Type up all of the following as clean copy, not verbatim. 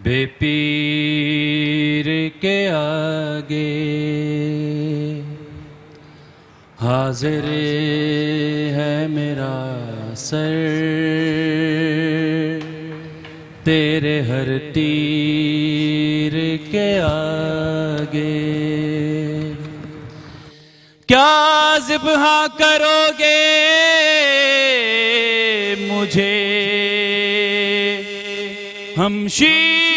बेपीर के आगे हाजिर है मेरा सर, तेरे हर तीर के आगे क्या ज़िब्हा करोगे मुझे हमशीर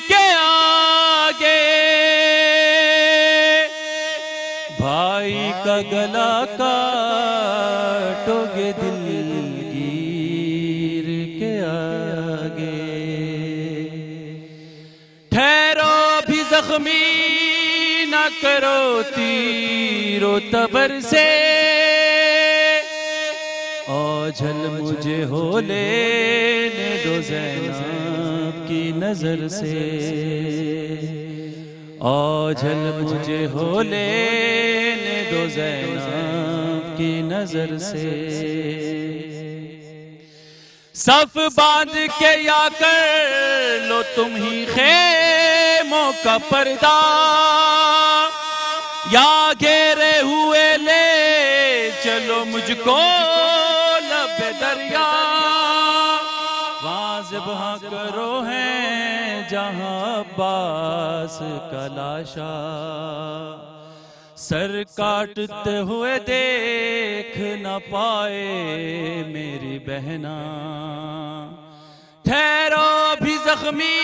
के आगे। भाई का गला काटोगे दिलगीर के आगे। ठहरो भी जख्मी न करो तीरो तबर से, ओझल मुझे हो लेने दो ज़ैनब की नजर से, ओझल मुझे हो लेने दो ज़ैनब की नजर से। सफ बांध के या कर लो तुम ही खेमों का पर्दा, या घेरे हुए ले चलो मुझको लबे दरिया। वहाँ ज़िब्हा करो हैं जहाँ अब्बास का लाशा, सर काटते हुए देख न पाए मेरी बहना। ठहरो भी जख्मी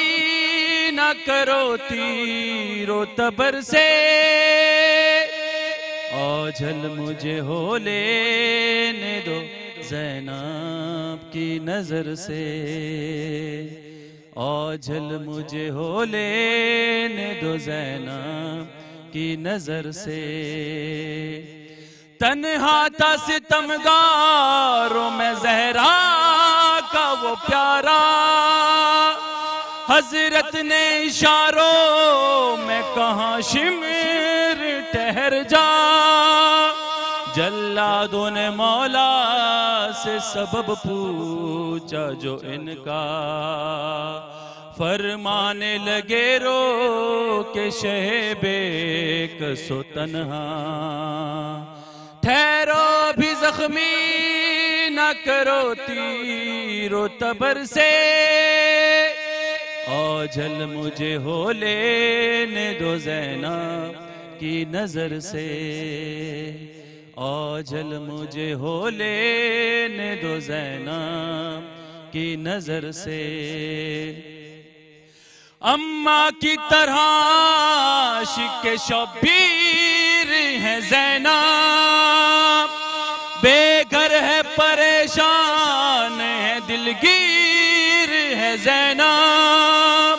न करो तीरो तबर से, ओझल मुझे हो लेने दो ज़ैनब की नजर से, ओझल मुझे हो लेने दो ज़ैनब की नजर से। तन्हा था सितमगारों में ज़हरा का वो प्यारा, हजरत ने इशारों में कहा शिमर ठहर जा। जल्लादों ने मौला से सबब पूछा जो इनका, फरमाने लगे रो के शहबे कसो तन्हा। ठहरो भी जख्मी न करो तीरो तबर से, ओझल मुझे हो लेने दो ज़ैनब की नजर से, ओझल मुझे हो लेने दो ज़ैनब की नजर से। अम्मा की तरह आशिक़ शब्बीर है ज़ैनब, बेघर है परेशान है दिलगीर है ज़ैनब।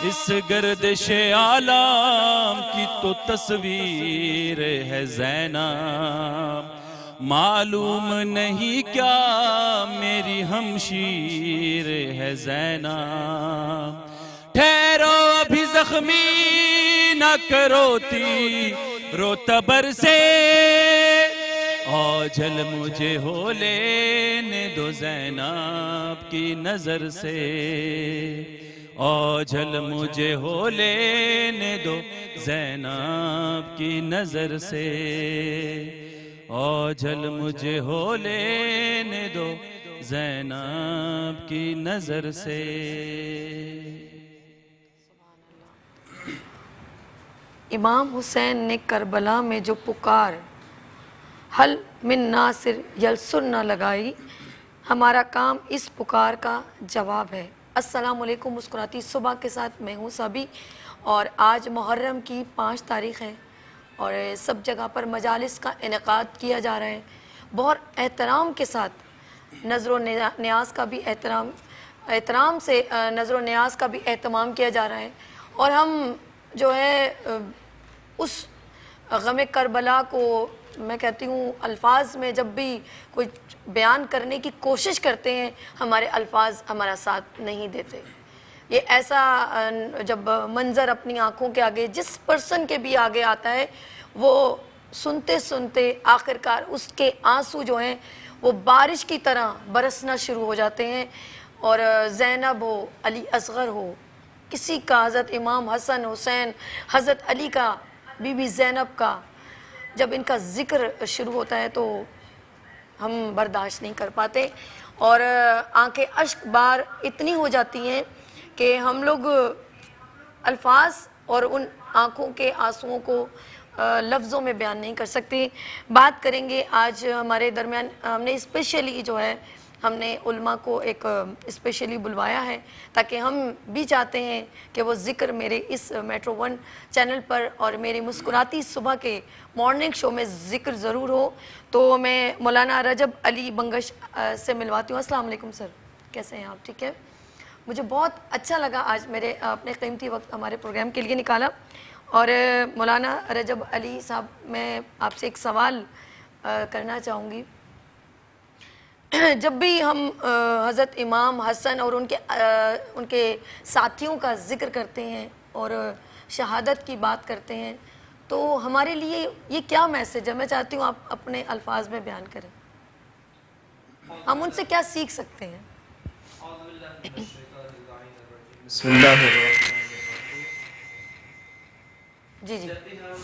इस गर्दिश आलम की तो तस्वीर है ज़ैनब, मालूम नहीं क्या मेरी हमशीर है ज़ैनब। ठहरो अभी जख्मी न करो तीरो तबर से, ओझल मुझे हो लेने दो ज़ैनब की नजर से, ओझल मुझे हो लेने दो ज़ैनब की नजर से, ओझल मुझे हो लेने दो ज़ैनब की नजर से। इमाम हुसैन ने करबला में जो पुकार हल मिन नासिर यलसुर न लगाई, हमारा काम इस पुकार का जवाब है। अस्सलाम वालेकुम। मुस्कुराती सुबह के साथ मैं हूँ सभी, और आज मुहर्रम की 5 तारीख़ है और सब जगह पर मजालिस का इनेकाद किया जा रहा है। बहुत एहतराम के साथ नज़र न्याज का भी एहतराम से नज़र न्याज का भी एहतमाम किया जा रहा है। और हम जो है उस गम करबला को मैं कहती हूँ अल्फाज में जब भी कोई बयान करने की कोशिश करते हैं, हमारे अल्फाज हमारा साथ नहीं देते। ये ऐसा जब मंज़र अपनी आँखों के आगे जिस पर्सन के भी आगे आता है, वो सुनते सुनते आखिरकार उसके आंसू जो हैं वो बारिश की तरह बरसना शुरू हो जाते हैं। और ज़ैनब हो, अली असग़र हो, किसी का, हज़रत इमाम हसन हुसैन, हज़रत अली का, बीबी ज़ैनब का, जब इनका ज़िक्र शुरू होता है तो हम बर्दाश्त नहीं कर पाते और आंखें अश्क बार इतनी हो जाती हैं कि हम लोग अल्फाज और उन आँखों के आंसुओं को लफ्ज़ों में बयान नहीं कर सकते। बात करेंगे आज हमारे दरमियान, हमने स्पेशली जो है हमने उल्मा को एक स्पेशली बुलवाया है ताकि हम भी चाहते हैं कि वो ज़िक्र मेरे इस मेट्रो 1 चैनल पर और मेरी मुस्कुराती सुबह के मॉर्निंग शो में ज़िक्र ज़रूर हो। तो मैं मौलाना रजब अली बंगश से मिलवाती हूँ। अस्सलाम वालेकुम सर, कैसे हैं आप? ठीक है, मुझे बहुत अच्छा लगा आज मेरे अपने कीमती वक्त हमारे प्रोग्राम के लिए निकाला। और मौलाना रजब अली साहब, मैं आपसे एक सवाल करना चाहूँगी। जब भी हम हज़रत इमाम हसन और उनके साथियों का ज़िक्र करते हैं और शहादत की बात करते हैं तो हमारे लिए ये क्या मैसेज है? मैं चाहती हूँ आप अपने अल्फाज में बयान करें, हम उनसे क्या सीख सकते हैं? जी जी। जब भी हम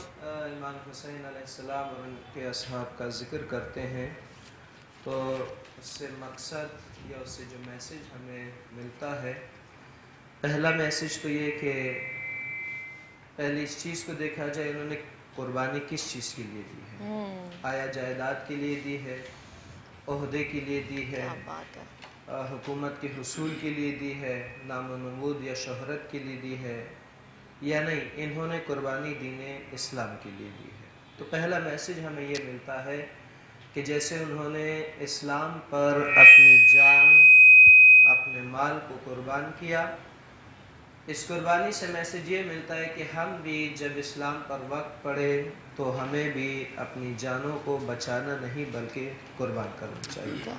इमाम हुसैन अलैहिस्सलाम और उनके असहाब का ज़िक्र करते हैं तो उससे मकसद या उससे जो मैसेज हमें मिलता है, पहला मैसेज तो ये कि पहले इस चीज़ को देखा जाए उन्होंने कुर्बानी किस चीज़ के लिए दी है। आया जायदाद के लिए दी है, ओहदे के लिए दी है, हुकूमत के हुसूल के लिए दी है, नाम व नमूद या शोहरत के लिए दी है, या नहीं इन्होंने कुर्बानी दीन इस्लाम के लिए दी है। तो पहला मैसेज हमें ये मिलता है कि जैसे उन्होंने इस्लाम पर अपनी जान, अपने माल को कुर्बान किया, इस कुर्बानी से मैसेज ये मिलता है कि हम भी जब इस्लाम पर वक्त पड़े तो हमें भी अपनी जानों को बचाना नहीं बल्कि कुर्बान करना चाहिए।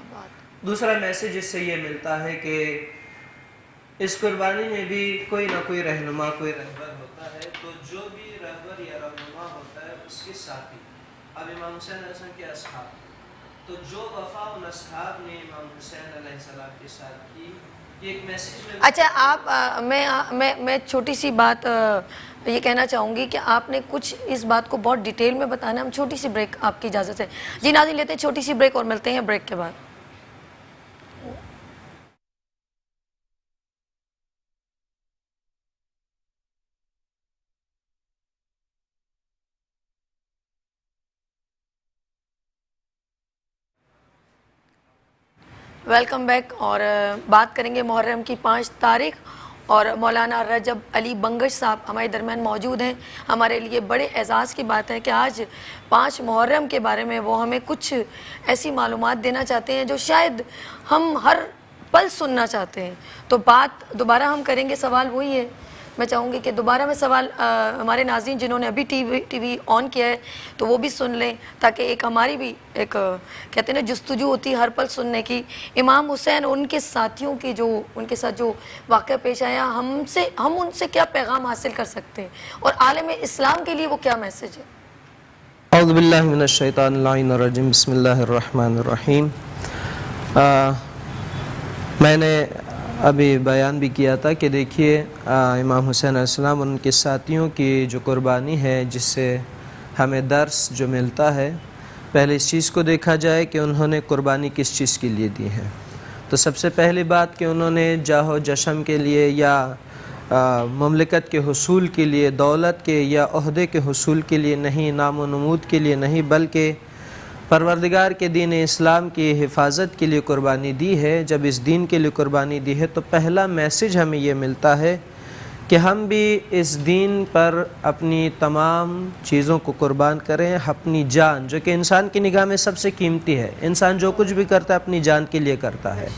दूसरा मैसेज इससे ये मिलता है कि इस कुर्बानी में भी कोई ना कोई रहनुमा, कोई रहबर होता है, तो जो भी रहबर या रहनुमा होता है उसके साथी, अब इमाम हुसैन अलैहिस्सलाम के असहाब, तो जो वफा उन असहाब ने इमाम हुसैन अलैहिस्सलाम के साथ की, ये एक मैसेज में। अच्छा, आप मैं छोटी सी बात ये कहना चाहूँगी कि आपने कुछ इस बात को बहुत डिटेल में बताना। हम छोटी सी ब्रेक, आपकी इजाज़त है जी नाज़रीन, लेते हैं छोटी सी ब्रेक और मिलते हैं ब्रेक के बाद। Welcome back. और बात करेंगे मुहर्रम की 5 तारीख और मौलाना रजब अली बंगश साहब हमारे दरमियान मौजूद हैं। हमारे लिए बड़े एज़ाज़ की बात है कि आज 5 मुहर्रम के बारे में वो हमें कुछ ऐसी मालूमात देना चाहते हैं जो शायद हम हर पल सुनना चाहते हैं। तो बात दोबारा हम करेंगे, सवाल वही है। मैं चाहूँगी कि दोबारा मैं सवाल हमारे नाज़रीन जिन्होंने अभी टीवी ऑन किया है तो वो भी सुन लें, ताकि एक हमारी भी एक कहते हैं ना जुस्तजू होती है हर पल सुनने की। इमाम हुसैन उनके साथियों की जो उनके साथ जो वाक़या पेश आया, हम उनसे क्या पैगाम हासिल कर सकते हैं और आलम इस्लाम के लिए वो क्या मैसेज है? औज़ु बिल्लाहि मिनश शैतानिर रजीम, बिस्मिल्लाहिर रहमानिर रहीम। मैंने अभी बयान भी किया था कि देखिए इमाम हुसैन अलैहिस्सलाम और उनके साथियों की जो कुर्बानी है, जिससे हमें दर्स जो मिलता है, पहले इस चीज़ को देखा जाए कि उन्होंने कुर्बानी किस चीज़ के लिए दी है। तो सबसे पहली बात कि उन्होंने जाहो जशम के लिए या ममलिकत के हुसूल के लिए, दौलत के या ओहदे के हुसूल के लिए नहीं, नाम व नमूद के लिए नहीं, बल्कि परवरदिगार के दीन इस्लाम की हिफाजत के लिए कुर्बानी दी है। जब इस दीन के लिए कुर्बानी दी है तो पहला मैसेज हमें ये मिलता है कि हम भी इस दीन पर अपनी तमाम चीज़ों को कुर्बान करें। अपनी जान, जो कि इंसान की निगाह में सबसे कीमती है, इंसान जो कुछ भी करता है अपनी जान के लिए करता है।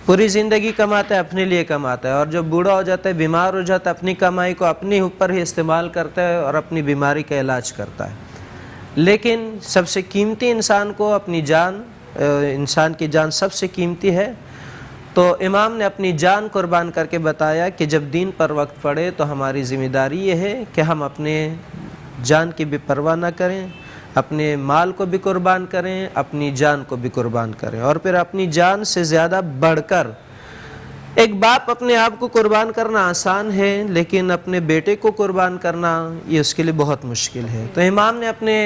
पूरी ज़िंदगी कमाता है, अपने लिए कमाता है, और जब बूढ़ा हो जाता है, बीमार हो जाता है, अपनी कमाई को अपने ऊपर ही इस्तेमाल करता है और अपनी बीमारी का इलाज करता है। लेकिन सबसे कीमती इंसान को अपनी जान, इंसान की जान सबसे कीमती है। तो इमाम ने अपनी जान कुर्बान करके बताया कि जब दीन पर वक्त पड़े तो हमारी ज़िम्मेदारी ये है कि हम अपने जान की भी परवाह ना करें, अपने माल को भी कुर्बान करें, अपनी जान को भी कुर्बान करें, और फिर अपनी जान से ज़्यादा बढ़कर एक बाप अपने आप को कुर्बान करना आसान है, लेकिन अपने बेटे को कुर्बान करना ये उसके लिए बहुत मुश्किल है। तो इमाम ने अपने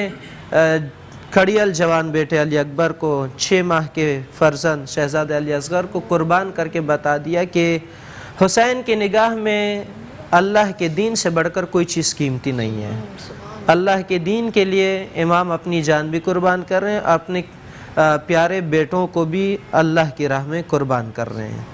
खड़ियल जवान बेटे अली अकबर को 6 माह के फर्जंद शहजादे अली असगर को कुर्बान करके बता दिया कि हुसैन की निगाह में अल्लाह के दीन से बढ़कर कोई चीज़ कीमती नहीं है। अल्लाह के दीन के लिए इमाम अपनी जान भी कुर्बान कर रहे हैं, अपने प्यारे बेटों को भी अल्लाह की राह में कुर्बान कर रहे हैं।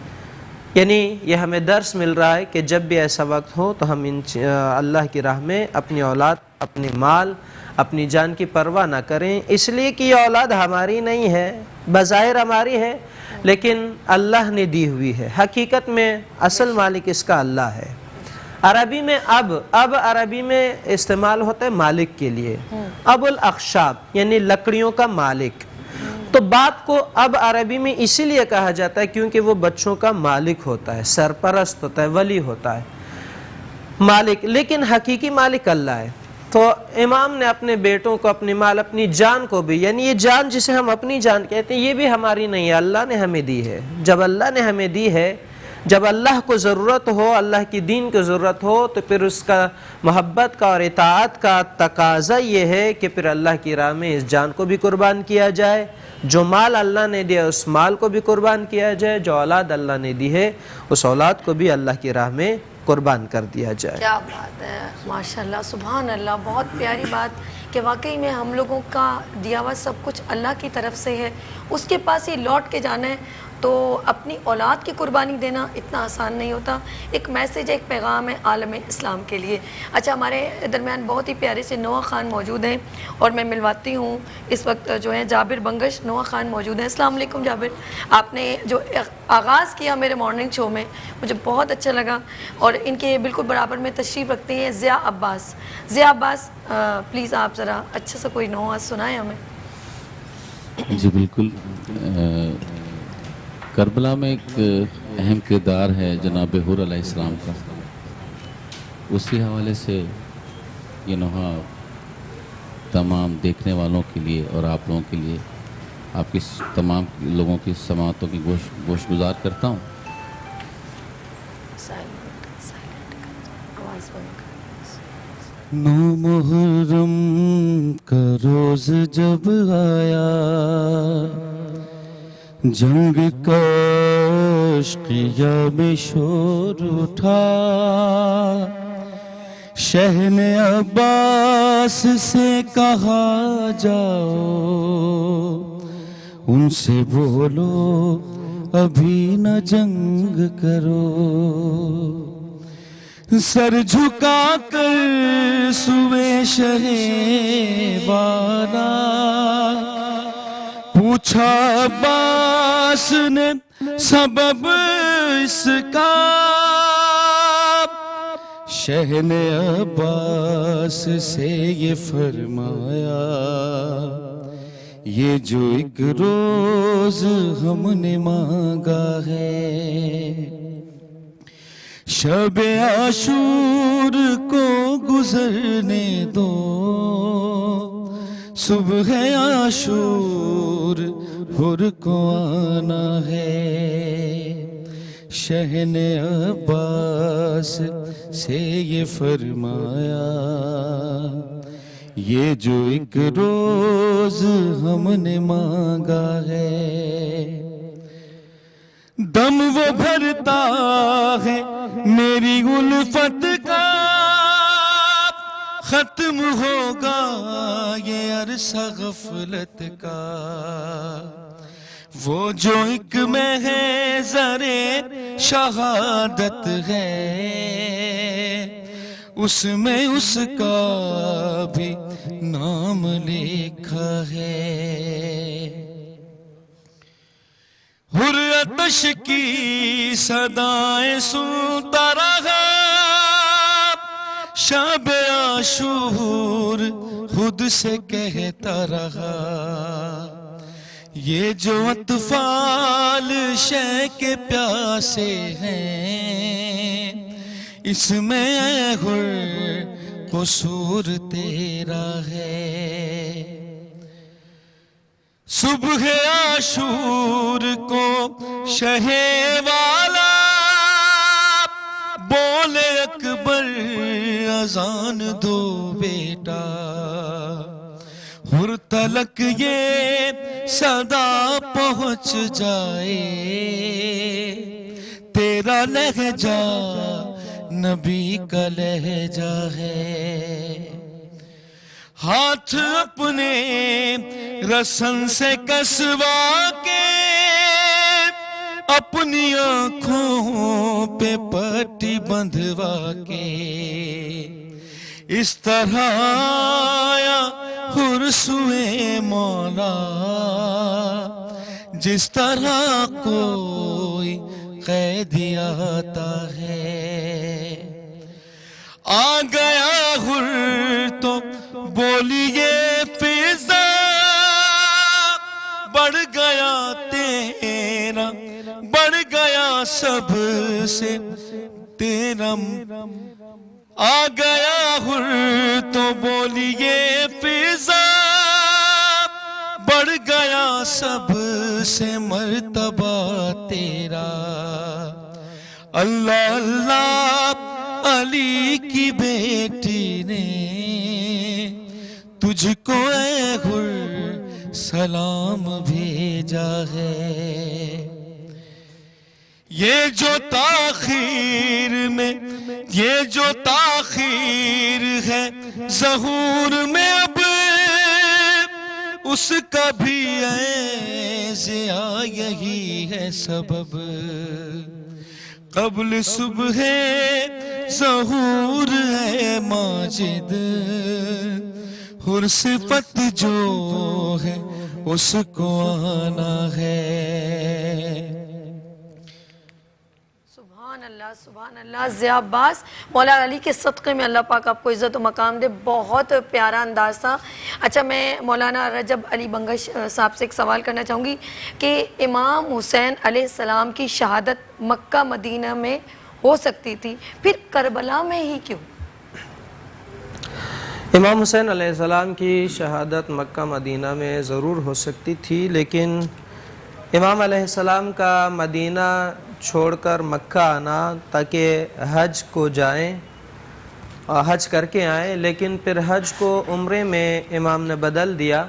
यानी ये हमें दर्स मिल रहा है कि जब भी ऐसा वक्त हो तो हम अल्लाह की राह में अपनी औलाद, अपने माल, अपनी जान की परवाह ना करें, इसलिए कि ये औलाद हमारी नहीं है, बज़ाहिर हमारी है लेकिन अल्लाह ने दी हुई है। हकीकत में असल मालिक इसका अल्लाह है। अरबी में अब अरबी में इस्तेमाल होता है मालिक के लिए, अबुल अख्शाब यानी लकड़ियों का मालिक। तो बाप को अब अरबी में इसीलिए कहा जाता है क्योंकि वो बच्चों का मालिक होता है, सरपरस्त होता है, वली होता है, मालिक। लेकिन हकीकी मालिक अल्लाह है। तो इमाम ने अपने बेटों को, अपने माल, अपनी जान को भी, यानी ये जान जिसे हम अपनी जान कहते हैं, ये भी हमारी नहीं है, अल्लाह ने हमें दी है। जब अल्लाह ने हमें दी है, जब अल्लाह को ज़रूरत हो, अल्लाह की दीन को ज़रूरत हो, तो फिर उसका मोहब्बत का और इताअत का तकाज़ा ये है कि फिर अल्लाह की राह में इस जान को भी कुर्बान किया जाए। जो माल अल्लाह ने दिया उस माल को भी कुर्बान किया जाए, जो औलाद अल्लाह ने दी है उस औलाद को भी अल्लाह की राह में कुर्बान कर दिया जाए। क्या बात है, माशाल्लाह, सुभान अल्लाह। बहुत प्यारी बात कि वाकई में हम लोगों का दिया हुआ सब कुछ अल्लाह की तरफ से है, उसके पास ही लौट के जाना है। तो अपनी औलाद की कुर्बानी देना इतना आसान नहीं होता। एक मैसेज है, एक पैगाम है आलम इस्लाम के लिए। अच्छा, हमारे दरमियान बहुत ही प्यारे से नोआ ख़ान मौजूद हैं और मैं मिलवाती हूँ इस वक्त जो है जाबिर बंगश। नोआ ख़ान मौजूद हैं। अस्सलाम वालेकुम जाबिर, आपने जो आगाज़ किया मेरे मॉर्निंग शो में मुझे बहुत अच्छा लगा। और इनके बिल्कुल बराबर में तशरीफ़ रखते हैं ज़िया अब्बास। ज़िया अब्बास, प्लीज़ आप ज़रा अच्छा सा कोई नोआ सुनाएं हमें। जी बिल्कुल। करबला में एक अहम किरदार है जनाब हुर अलैहिस्सलाम का, उसी हवाले से ये नोहा तमाम देखने वालों के लिए और आप लोगों के लिए, आपकी तमाम लोगों की समातों की गोशगुजार करता हूँ। नौ मुहर्रम का रोज़ जब आया, जंग का इश्क़िया में शोर उठा, शहने अब्बास से कहा जाओ, उनसे बोलो अभी न जंग करो। सर झुका कर सुबह शहे वाला, पूछा अब्बास ने सबब इसका, शहने अब्बास से ये फरमाया, ये जो एक रोज हमने मांगा है, शब आशूर को गुजरने दो, सुबह आशूर हुर को आना है। शहने अब्बास से ये फरमाया, ये जो एक रोज हमने मांगा है, दम वो भरता है मेरी उल्फत का, खत्म होगा ये अरसा गफलत का। वो जो एक में है ज़रे शहादत है, उसमें उसका भी नाम लिखा है। हुर आतश की सदाएं सुनता रहा, शब आशूर खुद से कहता रहा, ये जो अतफाल शय के प्यासे हैं, इसमें हुर कसूर तेरा है। सुबह आशूर को शहे वाला अजान दो बेटा, हुर तलक ये सदा पहुंच जाए, तेरा लहजा नबी का लहजा है। हाथ अपने रसन से कसवा के, अपनी आंखों पे पट्टी बंधवा के, इस तरह आया हुर्सुए मौला, जिस तरह कोई कैदी आता है। आ गया हुर तो बोलिए फिजा, बढ़ गया तेरा, बढ़ गया सबसे तेरा। आ गया हुर तो बोलिए फिजा, बढ़ गया सबसे मर्तबा तेरा। अल्लाह अल्लाह अली की बेटी ने तुझको ऐ हुर सलाम भेजा है। ये जो ताखीर में, ये जो ताखीर है ज़हूर में, अब उसका भी ऐज़िया यही है सबब। क़ब्ल सुबह ज़हूर है माजिद, हुर सिफत जो है उसको आना है। सुभान अल्लाह, सुभान अल्लाह। ज़िया अब्बास, मौला अली के सदक़े में अल्लाह पाक आपको इज़्ज़त व मकाम दे। बहुत प्यारा अंदाज़ था। अच्छा, मैं मौलाना रजब अली बंगश साहब से एक सवाल करना चाहूँगी कि इमाम हुसैन अलैहिस्सलाम की शहादत मक्का मदीना में हो सकती थी, फिर करबला में ही क्यों? इमाम हुसैन अलैहिस्सलाम की शहादत मक्का मदीना में ज़रूर हो सकती थी, लेकिन इमाम अलैहिस्सलाम का मदीना छोड़कर मक्का आना ताकि हज को जाएं और हज करके आएँ, लेकिन फिर हज को उम्रे में इमाम ने बदल दिया,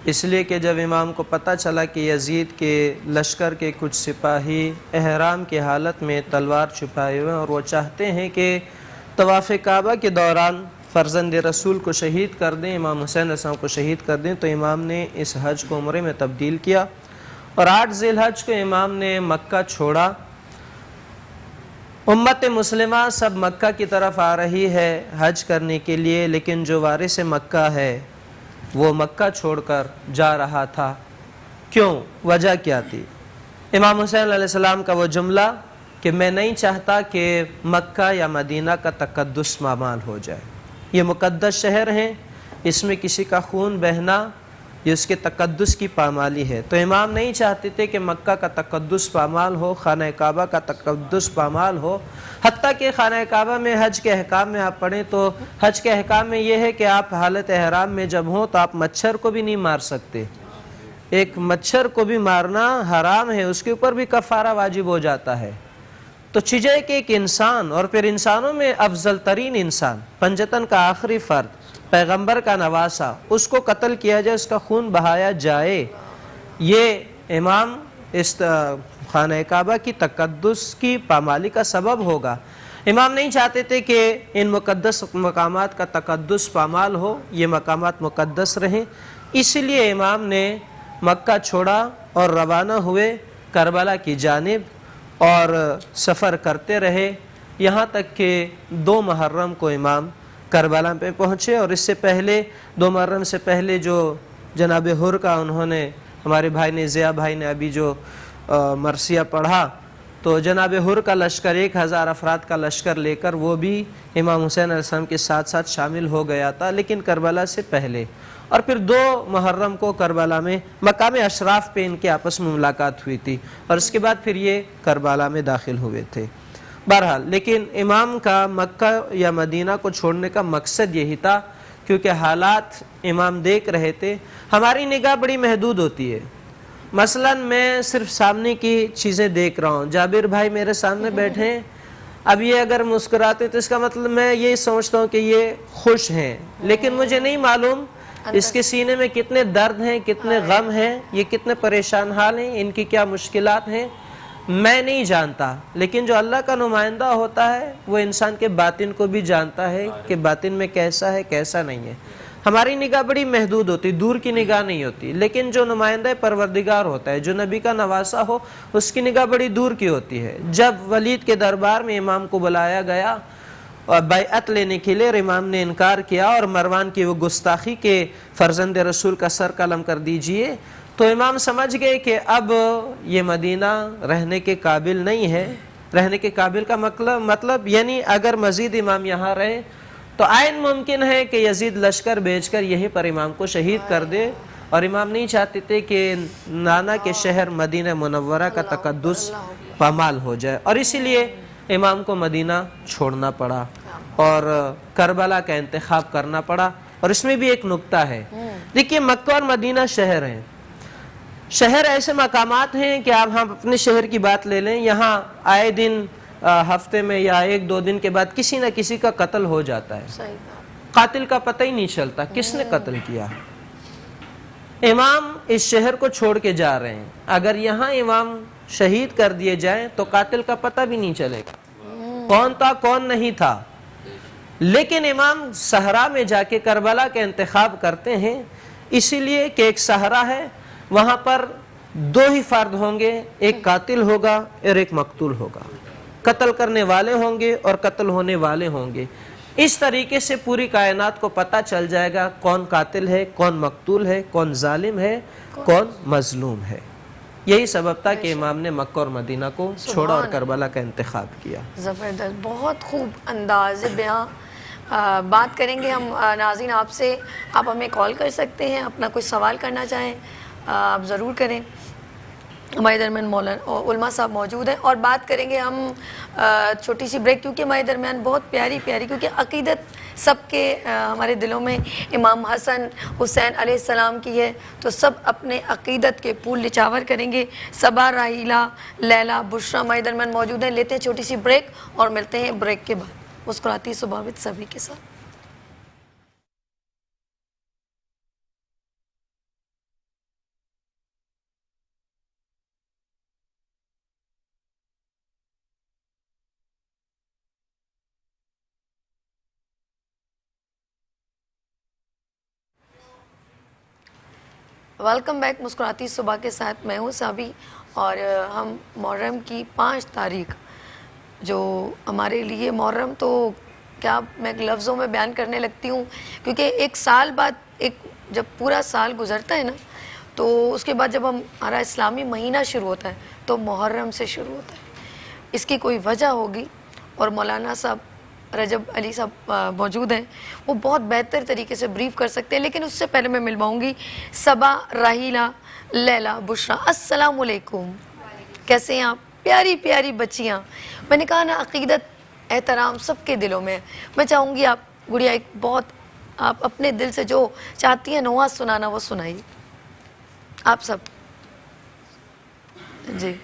इसलिए कि जब इमाम को पता चला कि यजीद के लश्कर के कुछ सिपाही एहराम की हालत में तलवार छुपाए हुए हैं और वो चाहते हैं कि तवाफ़ काबा के दौरान फ़र्ज़ंद रसूल को शहीद कर दें, इमाम हुसैन अलैहिस्सलाम को शहीद कर दें, तो इमाम ने इस हज को उम्रे में तब्दील किया और 8 ज़िलहज को इमाम ने मक्का छोड़ा। उम्मत मुस्लिमा सब मक्का की तरफ आ रही है हज करने के लिए, लेकिन जो वारिस मक्का है वो मक्का छोड़कर जा रहा था। क्यों? वजह क्या थी? इमाम हुसैन अलैहिस्सलाम का वो जुमला कि मैं नहीं चाहता कि मक्का या मदीना का तकद्दुस मामाल हो जाए, ये मुक़द्दस शहर हैं, इसमें किसी का खून बहना ये उसके तकद्दुस की पामाली है। तो इमाम नहीं चाहते थे कि मक्का का तकद्दुस पामाल हो, खाना काबा का तकद्दुस पामाल हो। हत्ता कि खाना काबा में हज के अहकाम में आप पढ़ें तो हज के अहकाम में यह है कि आप हालत एहराम में जब हों तो आप मच्छर को भी नहीं मार सकते, एक मच्छर को भी मारना हराम है, उसके ऊपर भी कफ़ारा वाजिब हो जाता है। तो चीज़ें कि एक इंसान, और फिर इंसानों में अफजल तरीन इंसान, पंजतन का आखिरी फ़र्द, पैगंबर का नवासा, उसको कत्ल किया जाए, उसका खून बहाया जाए, ये इमाम इस खाना काबा की तकद्दुस की पामाली का सबब होगा। इमाम नहीं चाहते थे कि इन मुक़द्दस मकामात का तकद्दुस पामाल हो, ये मकामात मुक़द्दस रहें, इसलिए इमाम ने मक्का छोड़ा और रवाना हुए करबला की जानिब और सफ़र करते रहे, यहाँ तक कि 2 मुहर्रम को इमाम करबला पे पहुँचे। और इससे पहले 2 मुहर्रम से पहले जो जनाब हुर का उन्होंने, हमारे भाई ने, ज़िया भाई ने अभी जो मरसिया पढ़ा, तो जनाब हुर का लश्कर 1000 अफराद का लश्कर लेकर वो भी इमाम हुसैन अलैहिस्सलाम के साथ साथ शामिल हो गया था, लेकिन करबला से पहले। और फिर 2 मुहर्रम को करबला में मकाम अशराफ पे इनके आपस में मुलाकात हुई थी और उसके बाद फिर ये करबला में दाखिल हुए थे। बहरहाल, लेकिन इमाम का मक्का या मदीना को छोड़ने का मकसद यही था, क्योंकि हालात इमाम देख रहे थे। हमारी निगाह बड़ी महदूद होती है, मसलन मैं सिर्फ सामने की चीज़ें देख रहा हूँ, जाबिर भाई मेरे सामने बैठे हैं, अब ये अगर मुस्कुराते तो इसका मतलब मैं ये समझता हूँ कि ये खुश हैं, लेकिन मुझे नहीं मालूम इसके सीने में कितने दर्द हैं, कितने गम हैं, ये कितने परेशान हाल हैं, इनकी क्या मुश्किलात हैं, मैं नहीं जानता। लेकिन जो अल्लाह का नुमाइंदा होता है वो इंसान के बातिन को भी जानता है कि बातिन में कैसा है कैसा नहीं है। हमारी निगाह बड़ी महदूद होती, दूर की निगाह नहीं होती, लेकिन जो नुमाइंदा परवरदिगार होता है, जो नबी का नवासा हो, उसकी निगाह बड़ी दूर की होती है। जब वलीद के दरबार में इमाम को बुलाया गया और बैअत लेने के लिए, इमाम ने इनकार किया और मरवान की वो गुस्ताखी के फर्जंद रसूल का सर कलम कर दीजिए, तो इमाम समझ गए कि अब ये मदीना रहने के काबिल नहीं है। रहने के काबिल का मतलब यानी अगर मजीद इमाम यहाँ रहे तो आयन मुमकिन है कि यजीद लश्कर भेजकर यहीं पर इमाम को शहीद कर दे, और इमाम नहीं चाहते थे कि नाना के शहर मदीना मुनव्वरा का तकद्दुस पामाल हो जाए, और इसीलिए इमाम को मदीना छोड़ना पड़ा और करबला का इंतखाब करना पड़ा। और इसमें भी एक नुक्ता है, देखिए मक्का और मदीना शहर हैं, शहर ऐसे मकामात हैं कि आप हम अपने शहर की बात ले लें, यहाँ आए दिन हफ्ते में या एक दो दिन के बाद किसी न किसी का कत्ल हो जाता है, कातिल का पता ही नहीं चलता किसने कत्ल किया। इमाम इस शहर को छोड़ के जा रहे हैं, अगर यहाँ इमाम शहीद कर दिए जाएं तो कातिल का पता भी नहीं चलेगा कौन था कौन नहीं था। लेकिन इमाम सहरा में जाके करबला का इंतखाब करते हैं, इसीलिए कि एक सहरा है, वहां पर दो ही फर्द होंगे, एक कातिल होगा और एक मकतूल होगा, कत्ल करने वाले होंगे और कत्ल होने वाले होंगे। इस तरीके से पूरी कायनात को पता चल जाएगा कौन कातिल है, कौन मकतूल है, कौन जालिम है, कौन मजलूम है। यही सबब था कि इमाम ने मक्का और मदीना को छोड़ा और करबला का इंतखाब किया। ज़बरदस्त, बहुत खूब अंदाज़ बयां। बात करेंगे हम नाज़रीन आपसे, आप हमें कॉल कर सकते हैं, अपना कोई सवाल करना चाहें आप ज़रूर करें। हमारे दरमियान मौलाना उलमा साहब मौजूद हैं और बात करेंगे हम छोटी सी ब्रेक, क्योंकि हमारे दरमियान बहुत प्यारी प्यारी, क्योंकि अक़ीदत सबके हमारे दिलों में इमाम हसन हुसैन अलैहिस्सलाम की है, तो सब अपने अक़ीदत के फूल निछावर करेंगे। सबा, राहीला, लैला, बुशरा हमारे दरमियान मौजूद हैं। लेते हैं छोटी सी ब्रेक और मिलते हैं ब्रेक के बाद मुस्कुराती सुबह विद सभी के साथ। वेलकम बैक मुस्कुराती सुबह के साथ, मैं हूँ साबी, और हम मुहर्रम की 5 तारीख, जो हमारे लिए मुहर्रम तो क्या मैं लफ्ज़ों में बयान करने लगती हूँ, क्योंकि एक साल बाद, एक जब पूरा साल गुज़रता है ना, तो उसके बाद जब हमारा इस्लामी महीना शुरू होता है तो मुहर्रम से शुरू होता है। इसकी कोई वजह होगी और मौलाना साहब रजब अली साहब मौजूद हैं, वो बहुत बेहतर तरीके से ब्रीफ कर सकते हैं। लेकिन उससे पहले मैं मिलवाऊंगी सबा, राहीला, लैला, बुशरा। अस्सलाम वालेकुम, कैसे हैं आप? प्यारी प्यारी बच्चियाँ। मैंने कहा ना, अक़ीदत एहतराम सबके दिलों में है। मैं चाहूँगी आप गुड़िया एक बहुत, आप अपने दिल से जो चाहती हैं नवाज़ सुनाना वो सुनाइए, आप सब जी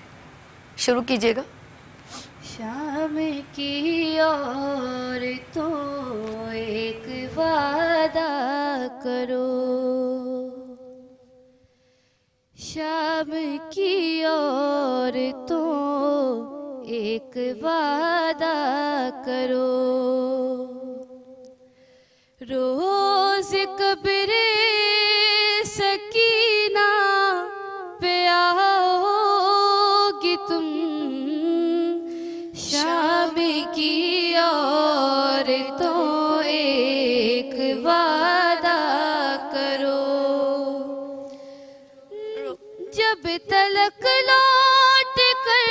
शुरू कीजिएगा। शाम की ओर तो एक वादा करो, शाम की ओर तो एक वादा करो, रोज कब्रे सकीना पे आओगी तुम, शाम की ओर तो एक वादा करो, जब तलक लौट कर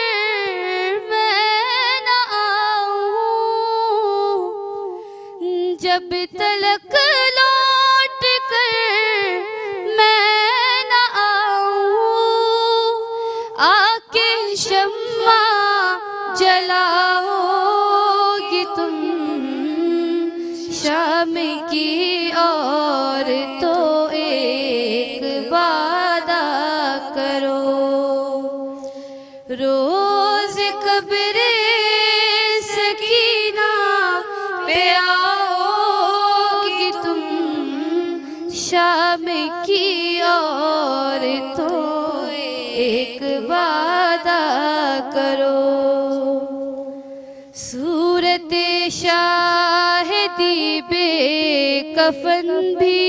मैं न आऊं, जब तलक लौट कर मैं न आऊं, आके शम्मा जलाओगी तुम, शाम की ओर तो एक वादा करो, रोज कब्रे सकी एक वादा करो। सूरत शाहिदी बेकफन भी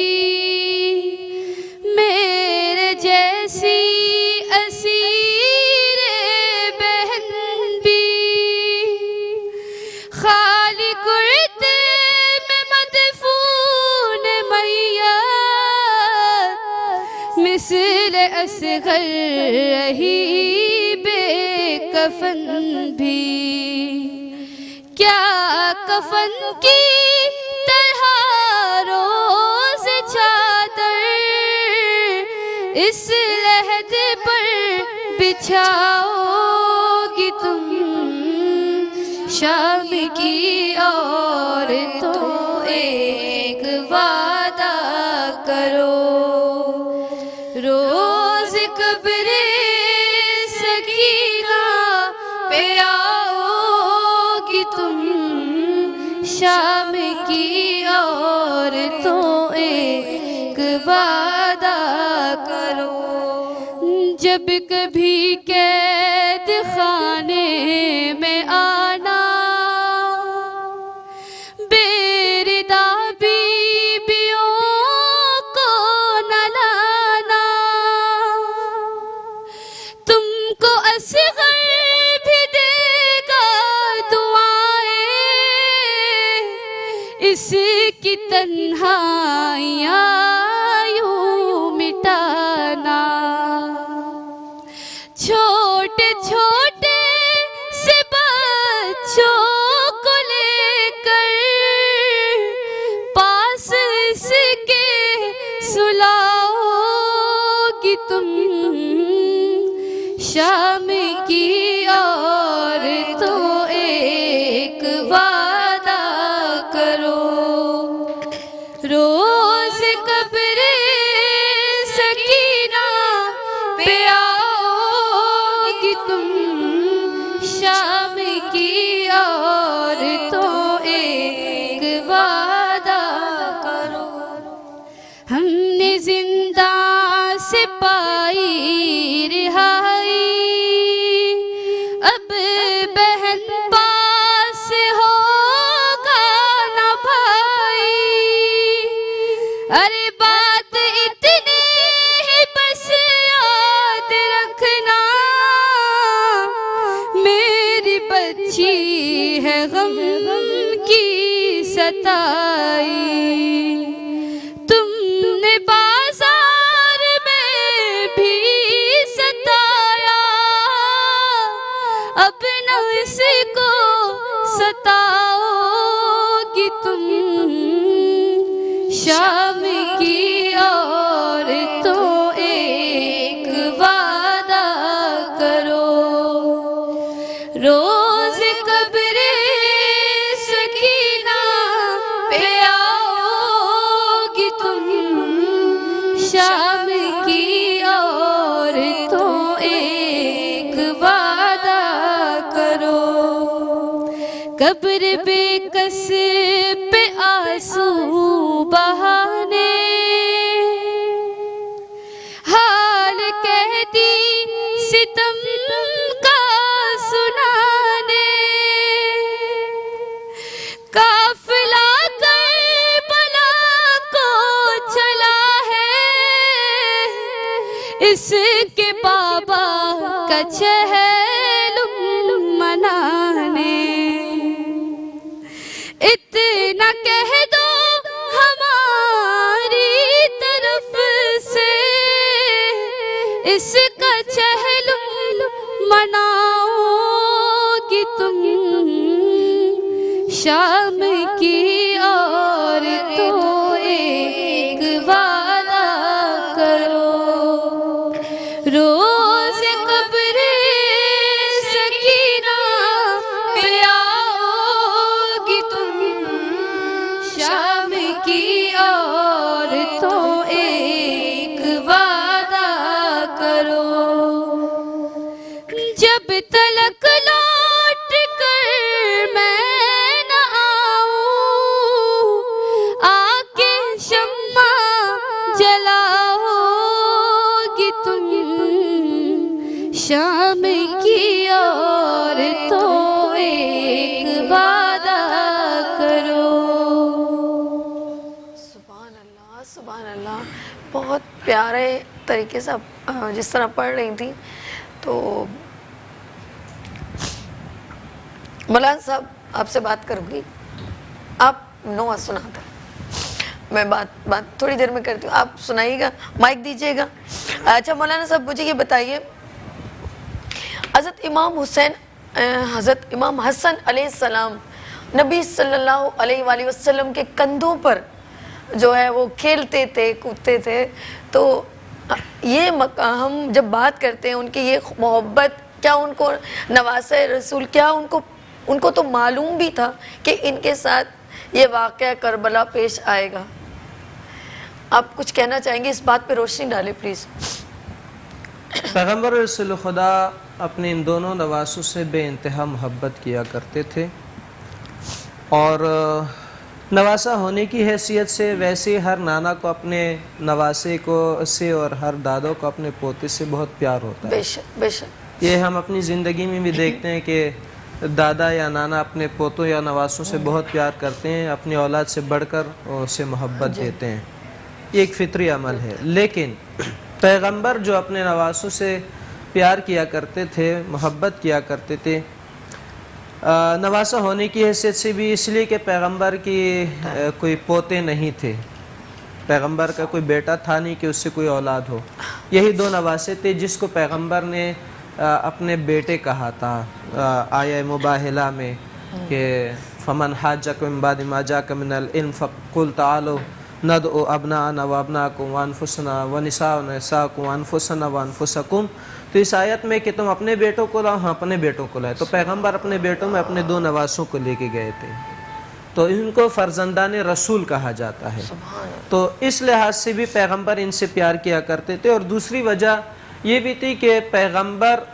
मेरे जैसी असीरे बहन भी खाली कुर्ते में मदफून मैयत मिसल असगर रही बेकफन भी। क्या कफन की तरह रोज चादर इस लहद पर बिछाओगी तुम। शाम की औरतों एक वादा करो। रोज कब्रे सकीना पे आओगी तुम। शाम की औरतों एक वादा करो। जब कभी कैद खाने में आना बेरिदा बीबियों को न लाना। तुमको असगर भी देगा दुआएं इसकी तन्हाइयाँ यूं मिटाना। छोटे छोटे से बच्चों को लेकर पास इसके सुलाओगी तुम। शाम की औरतों एक वादा करो। रोज कब्रे सकीना पे आओगी तुम। शाम की औरतों एक वादा करो। हमने जिंदा से पाई रिहाई अब बहन पास होगा न भाई। अरे बात इतनी ही बस याद रखना मेरी बच्ची है गम की सताई। तुमने बाजार में भी सताया अब न इसको सताओगी तुम। शाम की औरतों एक वादा करो। रोज कब्रे सकीना पे आओगी तुम। शाम की औरतों एक वादा करो। कब्र बेकस पे आंसू बहाने हाल कहती सितम का सुनाने। काफिला करबला को चला है इसके बाबा का चहलुम मनाने। इतना कह दो हमारी तरफ से इसका चहलुम मनाओगी तुम। शाम की औरतों एक वादा करो। रोज कब्रे सकीना पे आओगी तुम। शाम की औरतों एक वादा करो। जब तलक लौट कर मैं न आऊं आके शम्मा जलाओगी तुम। शाम की और तो एक वादा करो। सुभान अल्लाह, बहुत प्यारे तरीके से आप जिस तरह पढ़ रही थी। तो मौलाना साहब आपसे बात करूँगी, आप नोआ सुनाते, मैं बात थोड़ी देर में करती हूँ, आप सुनाइएगा, माइक दीजिएगा। अच्छा मौलाना साहब मुझे ये बताइए, हज़रत इमाम हुसैन, हज़रत इमाम हसन अलैहिस्सलाम नबी सल्लल्लाहु अलैहि वसल्लम के कंधों पर जो है वो खेलते थे, कूदते थे। तो ये हम जब बात करते हैं उनकी ये मोहब्बत, क्या उनको नवासे रसूल, क्या उनको तो मालूम भी था कि इनके साथ ये वाक़या करबला पेश आएगा? आप कुछ कहना चाहेंगे, इस बात पे रोशनी डालें प्लीज़। पैगम्बर रसूल खुदा अपने इन दोनों नवासों से बेइंतहा मोहब्बत किया करते थे, और नवासा होने की हैसियत से वैसे हर नाना को अपने नवासे को से और हर दादों को अपने पोते से बहुत प्यार होता है। बेशक बेशक, ये हम अपनी ज़िंदगी में भी देखते हैं कि दादा या नाना अपने पोतों या नवासों से बहुत प्यार करते हैं, अपनी औलाद से बढ़कर उसे मोहब्बत देते हैं। ये एक फितरी अमल है। लेकिन पैगंबर जो अपने नवासों से प्यार किया करते थे, मोहब्बत किया करते थे, नवासा होने की हैसियत से भी इसलिए कि पैगंबर की कोई पोते नहीं थे, पैगंबर का कोई बेटा था नहीं कि उससे कोई औलाद हो। यही दो नवासे थे जिसको पैगंबर ने अपने बेटे कहा था आया मुबाहिला में कि फमन हाजकुम मिन बादि मा जाअका मिनल इल्म फकुल तालो नदउ अबनाना व अबनाकुम व अनफुसना व निसाउना निसाकुम व अनफुसना व अनफुसकुम। तो इस आयत में कि तुम अपने बेटों को लाओ, हाँ अपने बेटों को लाए, तो पैगंबर अपने बेटों में अपने दो नवासों को लेके गए थे, तो इनको फर्जंदान रसूल कहा जाता है। तो इस लिहाज से भी पैगंबर इनसे प्यार किया करते थे। और दूसरी वजह ये भी थी कि पैगंबर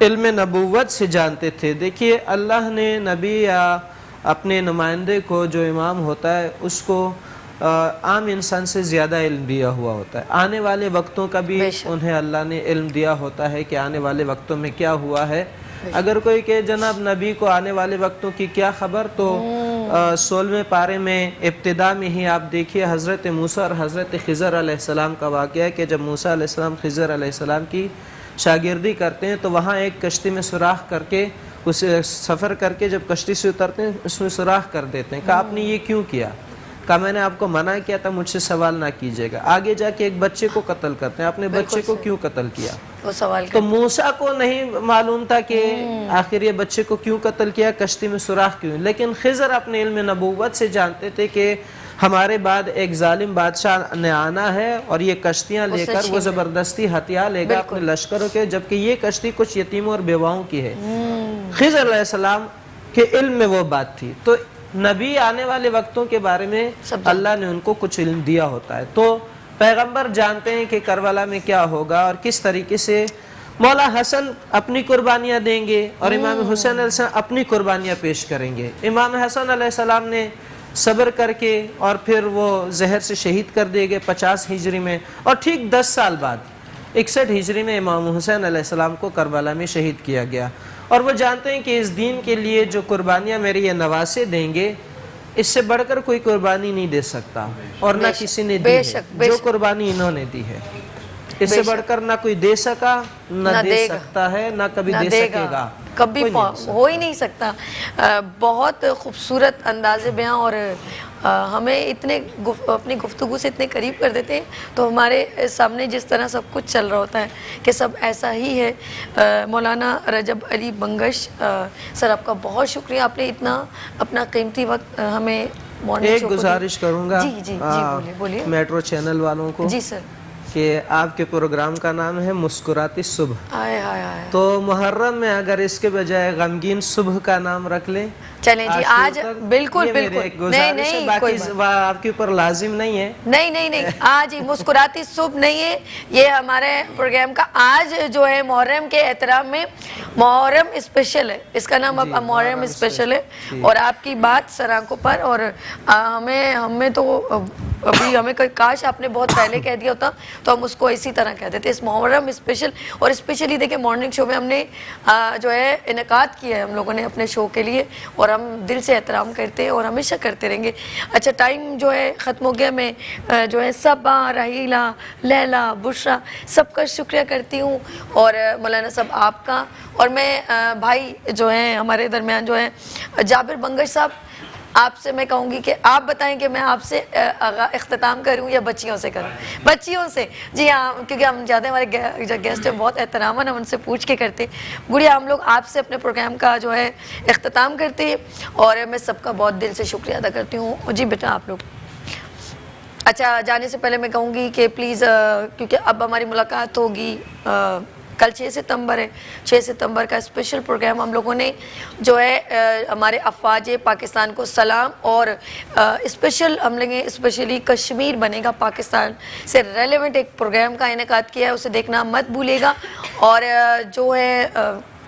इल्म नबूवत से जानते थे। देखिए अल्लाह ने नबी या अपने नुमाइंदे को, जो इमाम होता है, उसको आम इंसान से ज़्यादा इल्म दिया हुआ होता है। आने वाले वक्तों का भी उन्हें अल्लाह ने इल्म दिया होता है कि आने वाले वक्तों में क्या हुआ है। अगर कोई कहे जनाब नबी को आने वाले वक्तों की क्या खबर, तो 16वें पारे में इब्तिदा में ही आप देखिए हज़रत मूसा और हज़रत खिज़र अलैहिस्सलाम का वाक़या है कि जब मूसा अलैहिस्सलाम खिज़र अलैहिस्सलाम की शागिर्दी करते हैं तो वहाँ एक कश्ती में सुराख करके, उसे सफ़र करके जब कश्ती से उतरते हैं उसमें सुराख कर देते हैं। कहा आपने ये क्यों किया? कहा मैंने आपको मना किया था, मुझसे सवाल ना कीजिएगा। आगे जाके एक बच्चे को कत्ल करते हैं, आपने बच्चे को क्यों कत्ल किया? वो सवाल तो मूसा को नहीं मालूम था कि आखिर ये बच्चे को क्यों कत्ल किया, कश्ती में सुराख क्यों। लेकिन खिज़र अपने इल्म नबूवत से जानते थे कि हमारे बाद एक जालिम बादशाह ने आना है और ये कश्तियाँ लेकर वो ज़बरदस्ती हथियार लेगा अपने लश्करों के, जबकि ये कश्ती कुछ यतीमों और बेवाओं की है। खिज़र अलैहिस्सलाम के इल्म में वो बात थी। तो नबी आने वाले वक्तों के बारे में अल्लाह ने उनको कुछ इल्म दिया होता है। तो पैगंबर जानते हैं कि करबला में क्या होगा और किस तरीके से मौला हसन अपनी कुर्बानियाँ देंगे और इमाम हुसैन अलैहिस्सलाम अपनी कुर्बानियाँ पेश करेंगे। इमाम हसन अलैहिस्सलाम ने सब्र करके और फिर वो जहर से शहीद कर दिए गए 50 हिजरी में, और ठीक 10 साल बाद 61 हिजरी में इमाम हुसैन अलैहिस्सलाम को करबला में शहीद किया गया। और वो जानते हैं कि इस दीन के लिए जो कुर्बानियाँ मेरे ये नवासे देंगे, इससे बढ़कर कोई कुर्बानी नहीं दे सकता और ना किसी ने दी है। जो कुर्बानी इन्होंने दी है इससे बढ़कर ना कोई दे सका, ना दे सकता है, ना कभी दे सकेगा, कभी हो ही नहीं सकता। बहुत खूबसूरत अंदाज़े बयां और हमें इतने अपनी गुफ्तगू से इतने करीब कर देते हैं। तो हमारे सामने जिस तरह सब कुछ चल रहा होता है कि सब ऐसा ही है। मौलाना रजब अली बंगश सर, आपका बहुत शुक्रिया, आपने इतना अपना कीमती वक्त हमें मॉर्निंग एक गुजारिश करूँगा जी जी जी, बोलिए मेट्रो चैनल वालों को जी सर कि आपके प्रोग्राम का नाम है मुस्कुराती सुबह। आए हाय हाय, तो मुहर्रम में अगर इसके बजाय गमगीन सुबह का नाम रख लें। चलें जी, आज बिल्कुल बिल्कुल नहीं नहीं, बाकी आपके ऊपर लाजिम नहीं है। नहीं नहीं नहीं, आज ही मुस्कुराती सुबह नहीं है, ये हमारे प्रोग्राम का आज जो है मुहर्रम के एहतराम में मुहर्रम स्पेशल है, इसका नाम अब मुहर्रम स्पेशल है। और आपकी बात सर आंखों पर, और हमें तो अभी हमें कोई काश आपने बहुत पहले कह दिया होता तो हम उसको इसी तरह कह देते। इस मुहर्रम स्पेशल, और स्पेशली देखिए मॉर्निंग शो में हमने जो है इनेकाद किया है हम लोगों ने अपने शो के लिए, और हम दिल से एहतराम करते हैं और हमेशा करते रहेंगे। अच्छा, टाइम जो है ख़त्म हो गया। मैं जो है सबा, रहीला, लैला, बुशरा सबका शुक्रिया करती हूँ, और मौलाना साहब आपका, और मैं भाई जो हैं हमारे दरमियान जो हैं जाबिर बंगश साहब, आपसे मैं कहूँगी कि आप बताएं कि मैं आपसे इख्तिताम करूँ या बच्चियों से करूँ? बच्चियों से, जी हाँ, क्योंकि हम ज़्यादा हमारे जो गेस्ट हैं बहुत एहतरामन हम उनसे पूछ के करते। गुड़िया, हम लोग आपसे अपने प्रोग्राम का जो है इख्तिताम करते हैं, और मैं सबका बहुत दिल से शुक्रिया अदा करती हूँ। जी बेटा आप लोग। अच्छा, जाने से पहले मैं कहूँगी कि प्लीज़, क्योंकि अब हमारी मुलाकात होगी, कल 6 सितंबर है, 6 सितंबर का स्पेशल प्रोग्राम हम लोगों ने जो है हमारे अफवाज पाकिस्तान को सलाम, और स्पेशल हम लेंगे, स्पेशली कश्मीर बनेगा पाकिस्तान से रेलेवेंट एक प्रोग्राम का इनेकाद किया है, उसे देखना मत भूलिएगा। और जो है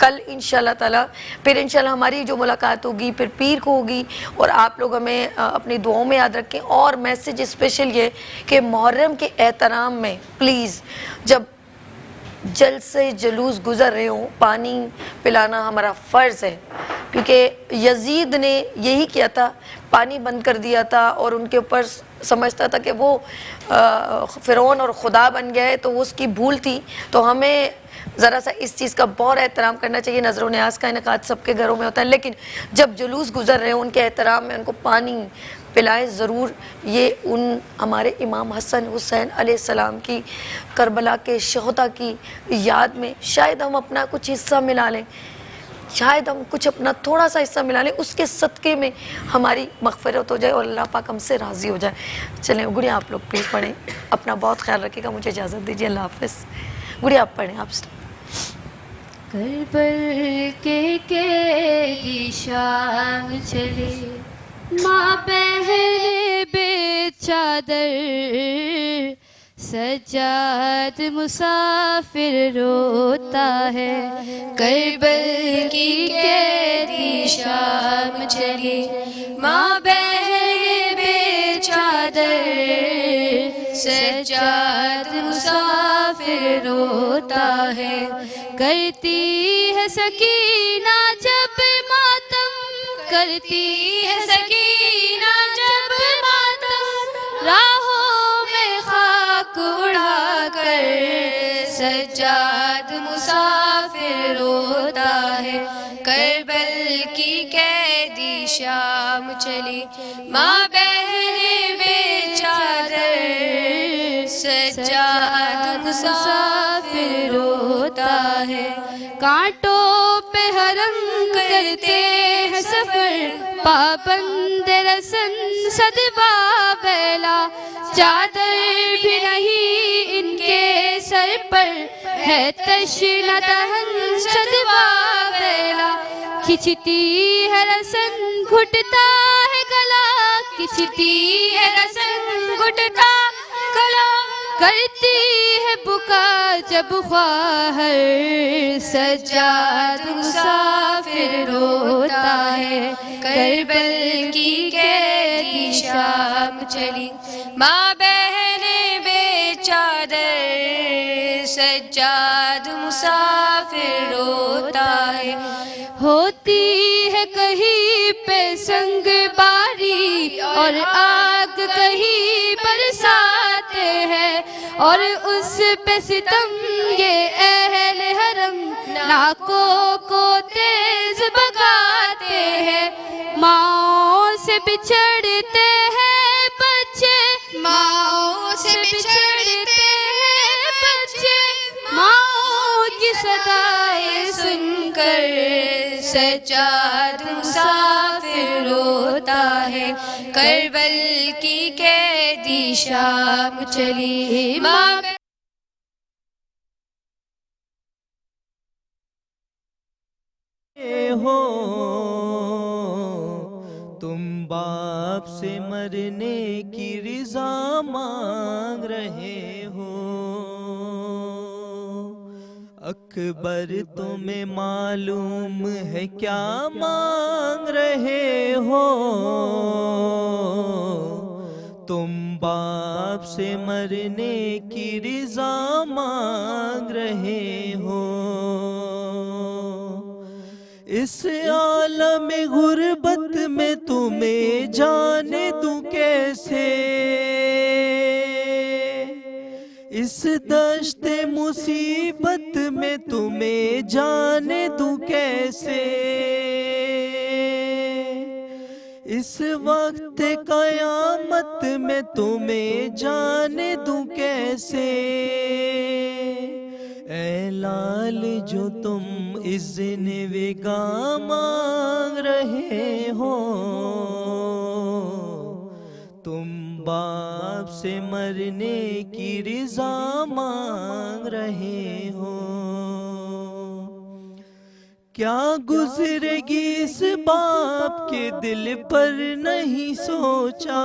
कल इंशाल्लाह ताला फिर इंशाल्लाह हमारी जो मुलाकात होगी फिर पीर को होगी, और आप लोग हमें अपनी दुआओं में याद रखें। और मैसेज स्पेशल ये कि मुहर्रम के एहतराम में प्लीज़, जब जल से जुलूस गुज़र रहे हों, पानी पिलाना हमारा फ़र्ज़ है, क्योंकि यजीद ने यही किया था, पानी बंद कर दिया था, और उनके ऊपर समझता था कि वो फ़िरौन और खुदा बन गया है, तो वो उसकी भूल थी। तो हमें ज़रा सा इस चीज़ का बहुत एहतराम करना चाहिए। नज़र न्याज का इनेकाद सबके घरों में होता है, लेकिन जब जुलूस गुज़र रहे हो उनके एहतराम में उनको पानी पिलाएं ज़रूर। ये उन हमारे इमाम हसन हुसैन अलैहिस्सलाम की करबला के शहदा की याद में शायद हम अपना कुछ हिस्सा मिला लें, शायद हम कुछ अपना थोड़ा सा हिस्सा मिला लें, उसके सदक़े में हमारी मग़फ़िरत हो जाए और अल्लाह पाक हमसे राज़ी हो जाए। चलें गुड़िया, आप लोग प्लीज़ पढ़ें, अपना बहुत ख्याल रखिएगा, मुझे इजाज़त दीजिए, अल्लाह हाफ़िज़। गुड़िया आप पढ़ें, आप। करबल के शाम चले, माँ बहन बेचादर, सज्जाद मुसाफिर रोता है। करबल की कैदी शाम चली, माँ बहन बेचादर, सज्जाद मुसाफिर रोता है। करती है सकीना जब मातम, करती है सकीना जब मातम, राहों में खाक उड़ा कर, सज्जाद मुसाफिर रोता है। करबल की कैदी शाम चली, माँ बहन बेचादर, सज्जाद मुसाफिर रोता है। कांटों पे हरम करते हैं सफर, पाबंद रसन सदबा बेला, चादर भी नहीं इनके सर पर, है तश्न दहन सदबा बेला। खिंचती है रसन घुटता है गला, खिंचती है रसन घुटता गला, करती है बुका जब ख्वाहर, सज्जाद मुसाफिर रोता है। करबल की कैदी शाम चली, माँ बहन बेचादर, सज्जाद मुसाफिर रोता है। होती है कहीं पे संग बारी, और आग कहीं बरसाते हैं, और उस पे सितम ये अहले हरम, नाकों को तेज भगाते हैं। माओ से बिछड़ते हैं बच्चे, माओ से बिछड़ते हैं बच्चे, माओ की सदाएं सुनकर, सज्जाद मुसाफिर रोता है। करबल की कैदी शाम चली, माँ हो तुम बाप से मरने की रिजा मांग रहे हो। अकबर तुम्हें मालूम है क्या मांग रहे हो। तुम बाप से मरने की रिजा मांग रहे हो। इस आलम गुर्बत में तुम्हें जाने दूं कैसे, इस दश्ते मुसीबत में तुम्हें जाने दूं कैसे, इस वक्त कयामत में तुम्हें जाने दूं कैसे। ऐ लाल जो तुम इज़्न विगा मांग रहे हो, तुम बाप से मरने की रिजा मांग रहे हो। क्या गुजरेगी इस बाप के दिल पर नहीं सोचा,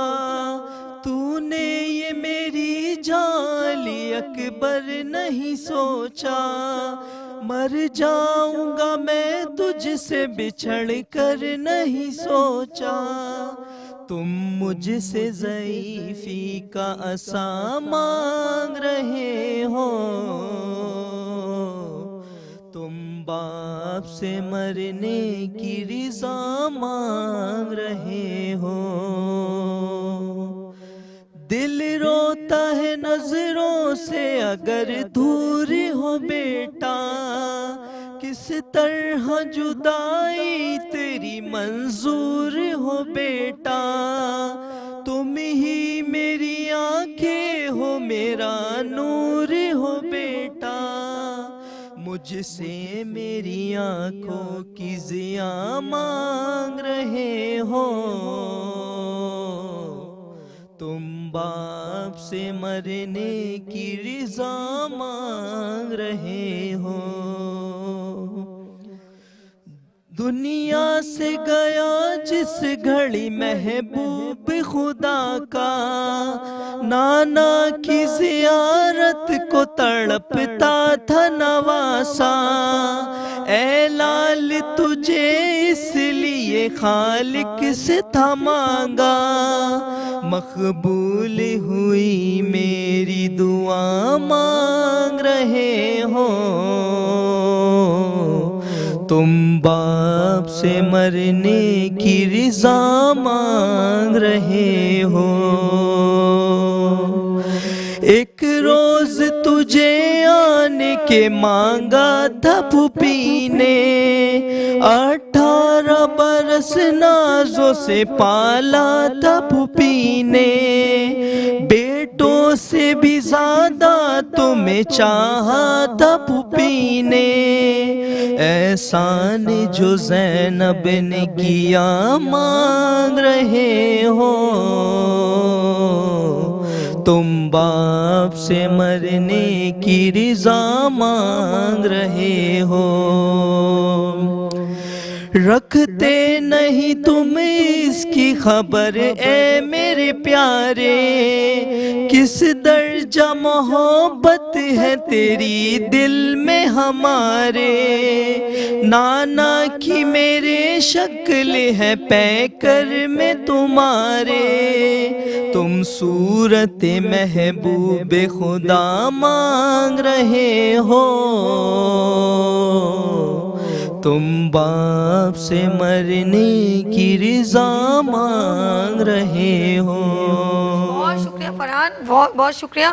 तूने ये मेरी जाली अकबर नहीं सोचा। मर जाऊंगा मैं तुझसे बिछड़ कर नहीं सोचा, तुम मुझसे ज़ईफ़ी का असा मांग रहे हो। तुम बाप से मरने की रिजा मांग रहे हो। दिल रोता है नजरों से अगर दूर हो बेटा, किस तरह जुदाई तेरी मंजूर हो बेटा। तुम ही मेरी आंखें हो, मेरा नूर हो बेटा। मुझसे मेरी आंखों की ज़िया मांग रहे हो। तुम बाप से मरने की रिजा मांग रहे हो। दुनिया से गया जिस घड़ी महबूब खुदा का, नाना की ज़ियारत को तड़पता था नवासा। ऐ लाल तुझे इसलिए खालिक से था मांगा, मकबूल हुई मेरी दुआ मांग रहे हो। तुम बाप से मरने की रिजा मांग रहे हो। एक रोज तुझे आने के मांगा था पुपी ने, 18 बरस नाजों से पाला था पुपी ने। बेटों से भी ज्यादा तुम्हें चाहा था पुपी ने। एहसान जो ज़ैनब ने किया मांग रहे हो। तुम बाप से मरने की रिजा मांग रहे हो। रखते नहीं तुम इसकी खबर ए मेरे प्यारे, किस दर्जा मोहब्बत है तेरी दिल में हमारे। नाना की मेरे शक्ल है पैकर में तुम्हारे, तुम सूरत महबूब खुदा मांग रहे हो। तुम बाप से मरने की रिजा मांग रहे हो। बहुत शुक्रिया फरहान, बहुत बहुत शुक्रिया।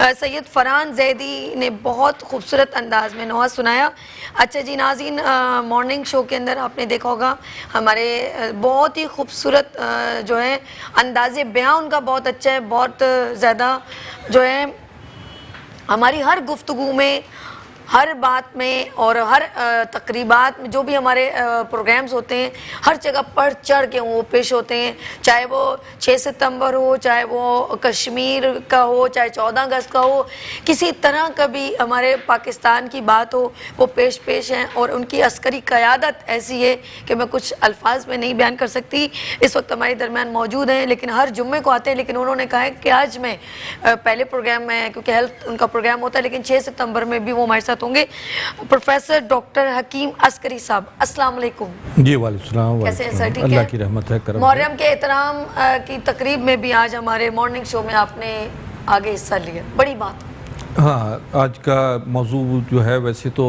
सैयद फरहान जैदी ने बहुत खूबसूरत अंदाज में नौहा सुनाया। अच्छा जी नाज़रीन, मॉर्निंग शो के अंदर आपने देखा होगा हमारे बहुत ही खूबसूरत जो है अंदाज़े बयां उनका बहुत अच्छा है। बहुत ज़्यादा जो है हमारी हर गुफ्तगू में, हर बात में और हर तकरीबात में जो भी हमारे प्रोग्राम्स होते हैं, हर जगह बढ़ चढ़ के वो पेश होते हैं। चाहे वो 6 सितंबर हो, चाहे वो कश्मीर का हो, चाहे 14 अगस्त का हो, किसी तरह का भी हमारे पाकिस्तान की बात हो, वो पेश हैं। और उनकी अस्करी क़यादत ऐसी है कि मैं कुछ अल्फाज में नहीं बयान कर सकती। इस वक्त हमारे दरमियान मौजूद हैं, लेकिन हर जुम्मे को आते हैं। लेकिन उन्होंने कहा है कि आज मैं पहले प्रोग्राम में, क्योंकि हेल्थ उनका प्रोग्राम होता है, लेकिन 6 सितंबर में भी वो हमारे साथ शिरकत होंगे प्रोफेसर डॉक्टर हकीम अस्करी साहब। अस्सलाम वालेकुम। जी वालेकुम। कैसे हैं सर? ठीक अल्लाह है, की रहमत है, करम है। मुहर्रम के एहतराम की तकरीब में भी आज हमारे मॉर्निंग शो में आपने आगे हिस्सा लिया, बड़ी बात। हाँ, आज का मौजू जो है वैसे तो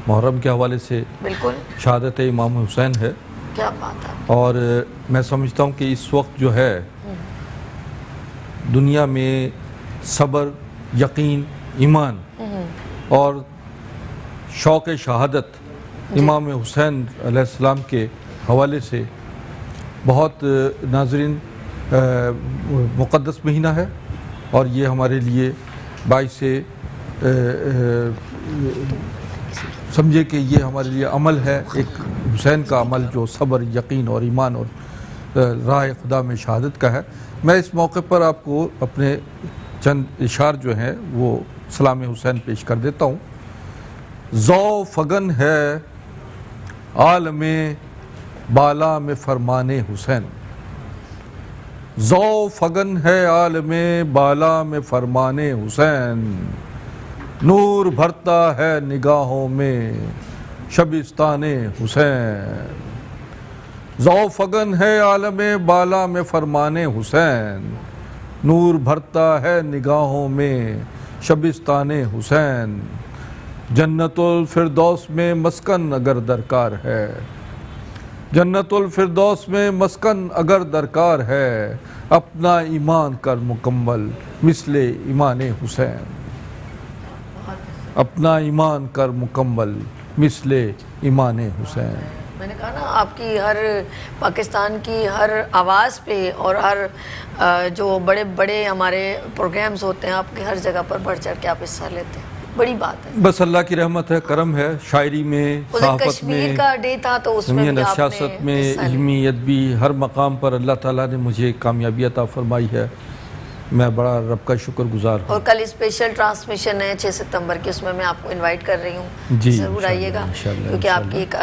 मुहर्रम के हवाले से बिल्कुल शहादत इमाम हुसैन है, क्या बात है। और मैं समझता हूँ कि इस वक्त जो है दुनिया में सब्र, यकीन, ईमान और शौक़ शहादत इमाम हुसैन अलैहिस्सलाम के हवाले से बहुत नाज़रीन मुक़द्दस महीना है, और ये हमारे लिए बाइस से समझे कि ये हमारे लिए अमल है, एक हुसैन का अमल जो सब्र, यकीन और ईमान और राह खुदा में शहादत का है। मैं इस मौके पर आपको अपने चंद इशार जो हैं वो सलाम हुसैन पेश कर देता हूँ। ज़ौ फगन है आलमे बाला में फरमाने हुसैन, ज़ौ फगन है आलमे बाला में फरमाने हुसैन, नूर भरता है निगाहों में शबिस्ताने हुसैन। ज़ौ फगन है आलमे बाला में फरमाने हुसैन, नूर भरता है निगाहों में शबिस्ताने हुसैन। जन्नतुल फिरदौस में मस्कन अगर दरकार है, जन्नतुल फिरदौस में मस्कन अगर दरकार है, अपना ईमान कर मुकम्मल मिसले ईमाने हुसैन, अपना ईमान कर मुकम्मल मिसले ईमाने हुसैन। मैंने कहा ना, आपकी हर पाकिस्तान की हर आवाज़ पे और हर जो बड़े बड़े हमारे प्रोग्राम्स होते हैं, आपकी हर जगह पर बढ़ चढ़ के आप हिस्सा लेते हैं, बड़ी बात है। बस अल्लाह की रहमत है, करम है। शायरी में, सहाफ़त कश्मीर में, का डे था तो उसमें भी आपने सियासत में, हिस्सा लिया। इल्मी अदबी हर मकाम पर अल्लाह ताला ने मुझे कामयाबी अता फरमाई है। मैं बड़ा रब का शुक्रगुजार हूँ। और कल स्पेशल ट्रांसमिशन है 6 सितंबर की, उसमें मैं आपको इनवाइट कर रही हूँ, जी, ज़रूर आइएगा, इंशाअल्लाह, क्योंकि आपकी एक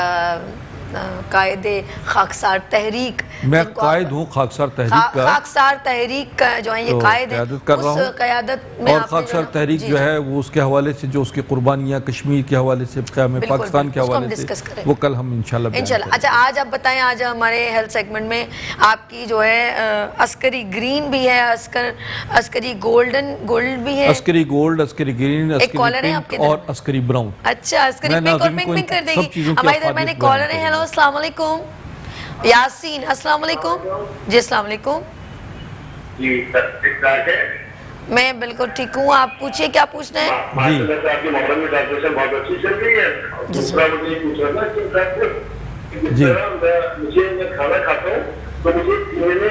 कायदे खाकसार तहरीक, मैं कायद हूँ खाकसार तहरीक का, खाकसार तहरीक का जो है ये तो कायद है, क़यादत कर रहा उस हूँ। क़यादत में और आपने खाकसार जो- तहरीक जी, जो जी। है वो उसके हवाले से जो उसकी कुर्बानियाँ कश्मीर के हवाले से, क़याम बिल्कुल, पाकिस्तान के उसको हम हवाले डिस्कस से, करेंगे। वो कल हम इंशाल्लाह इंशाल्लाह। अच्छा, आज आप बताएं, आज हमारे हेल्थ सेगमेंट में आपकी जो है अस्करी ग्रीन भी है, अस्करी गोल्ड भी है, Askari gold, Askari green, Askari colour है पिंक आपके और अस्करी ब्राउन। अच्छा, अस्करी मैं पिंक और नाज़रीन पिंक को पिंक कर इन सब चीज़ों देगी। की हमारे इधर अफादियत मैंने बयान कॉलर है। करूँगा। हेलो, अस्सलाम वालेकुम यासीन। अस्सलाम वालेकुम जी। अस्सलाम वालेकुम जी, सब ठीक ठाक है। मैं बिल्कुल ठीक हूँ, आप पूछिए क्या पूछना है। माशाल्लाह से आपकी मोहब्बत में ट्रांसलेशन बहुत अच्छी चल रही है। दूसरा मुझे ये पूछना था कि जी। मुझे मैं खाना खाता हूँ तो मुझे लेने